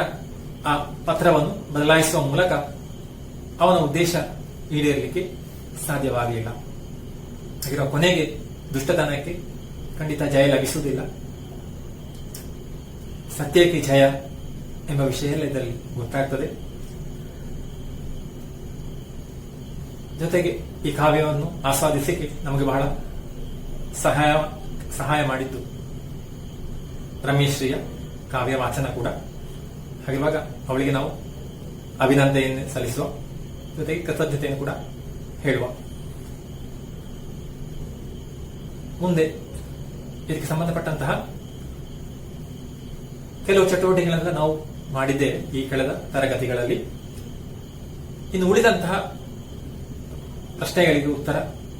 ಆ ಪತ್ರವನ್ನು ಬದಲಾಯಿಸುವ ಮೂಲಕ ಅವನ ಉದ್ದೇಶ ಈಡೇರಲಿಕ್ಕೆ ಸಾಧ್ಯವಾಗಲಿಲ್ಲ. ಹಾಗಿರೋ ಕೊನೆಗೆ ದುಷ್ಟತನಕ್ಕೆ ಖಂಡಿತ ಜಯ ಲಭಿಸುವುದಿಲ್ಲ. ಸತ್ಯಕ್ಕೆ ಜಯ ಎಂಬ ವಿಷಯ ಎಲ್ಲ ಇದರಲ್ಲಿ ಗೊತ್ತಾಗ್ತದೆ. ಜೊತೆಗೆ ಈ ಕಾವ್ಯವನ್ನು ಆಸ್ವಾದಿಸಲಿಕ್ಕೆ ನಮಗೆ ಬಹಳ ಸಹಾಯ ಮಾಡಿದ್ದು ರಮೇಶ್ರಿಯ ಕಾವ್ಯ ವಾಚನ ಕೂಡ. ಹಾಗಿರುವಾಗ ಅವಳಿಗೆ ನಾವು ಅಭಿನಂದನೆಯನ್ನು ಸಲ್ಲಿಸುವ, ಜೊತೆಗೆ ಕೃತಜ್ಞತೆಯನ್ನು ಕೂಡ ಹೇಳುವ. ಮುಂದೆ ಇದಕ್ಕೆ ಸಂಬಂಧಪಟ್ಟಂತಹ ಕೆಲವು ಚಟುವಟಿಕೆಗಳೆಲ್ಲ ನಾವು ಮಾಡಿದ್ದೇವೆ ಈ ಕಳೆದ ತರಗತಿಗಳಲ್ಲಿ. ಇನ್ನು ಉಳಿದಂತಹ ಪ್ರಶ್ನೆಗಳಿಗೆ ಉತ್ತರ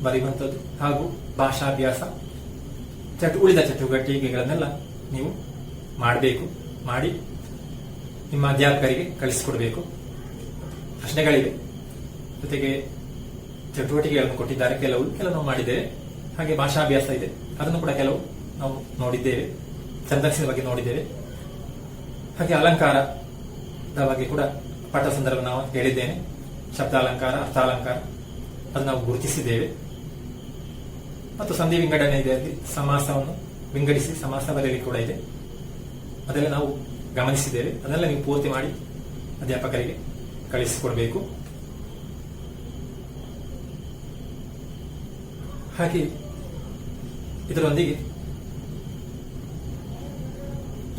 ಬರೆಯುವಂಥದ್ದು ಹಾಗೂ ಭಾಷಾಭ್ಯಾಸ ಉಳಿದ ಚಟುವಟಿಕೆಗಳನ್ನೆಲ್ಲ ನೀವು ಮಾಡಬೇಕು. ಮಾಡಿ ನಿಮ್ಮ ಅಧ್ಯಾಪಕರಿಗೆ ಕಳಿಸಿಕೊಡ್ಬೇಕು. ಪ್ರಶ್ನೆಗಳಿವೆ, ಜೊತೆಗೆ ಚಟುವಟಿಕೆಗಳನ್ನು ಕೊಟ್ಟಿದ್ದಾರೆ. ಕೆಲವು ನಾವು ಮಾಡಿದ್ದೇವೆ. ಹಾಗೆ ಭಾಷಾಭ್ಯಾಸ ಇದೆ, ಅದನ್ನು ಕೂಡ ಕೆಲವು ನಾವು ನೋಡಿದ್ದೇವೆ. ಛಂದಸ್ಸಿನ ಬಗ್ಗೆ ನೋಡಿದ್ದೇವೆ. ಹಾಗೆ ಅಲಂಕಾರದ ಬಗ್ಗೆ ಕೂಡ ಪಾಠ ಸಂದರ್ಭ ನಾವು ಹೇಳಿದ್ದೇನೆ. ಶಬ್ದಾಲಂಕಾರ, ಅರ್ಥಾಲಂಕಾರ ಅದು ನಾವು ಗುರುತಿಸಿದ್ದೇವೆ. ಮತ್ತು ಸಂಧಿ ವಿಂಗಡಣೆ ಇದೆ, ಅಲ್ಲಿ ಸಮಾಸವನ್ನು ವಿಂಗಡಿಸಿ ಸಮಾಸ ಬರೆಯಲಿಕ್ಕೆ ಕೂಡ ಇದೆ. ಅದೆಲ್ಲ ನಾವು ಗಮನಿಸಿದ್ದೇವೆ. ಅದನ್ನೆಲ್ಲ ನೀವು ಪೂರ್ತಿ ಮಾಡಿ ಅಧ್ಯಾಪಕರಿಗೆ ಕಳಿಸಿಕೊಡ್ಬೇಕು. ಹಾಗೆ ಇದರೊಂದಿಗೆ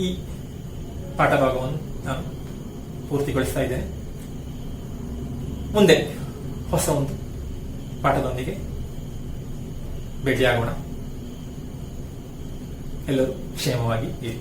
ಈ ಪಾಠಭಾಗವನ್ನು ನಾನು ಪೂರ್ತಿಗೊಳಿಸ್ತಾ ಇದ್ದೇನೆ. ಮುಂದೆ ಹೊಸ ಒಂದು ಪಾಠದೊಂದಿಗೆ ಭೇಟಿಯಾಗೋಣ. ಎಲ್ಲರೂ ಕ್ಷೇಮವಾಗಿ ಇರಿ.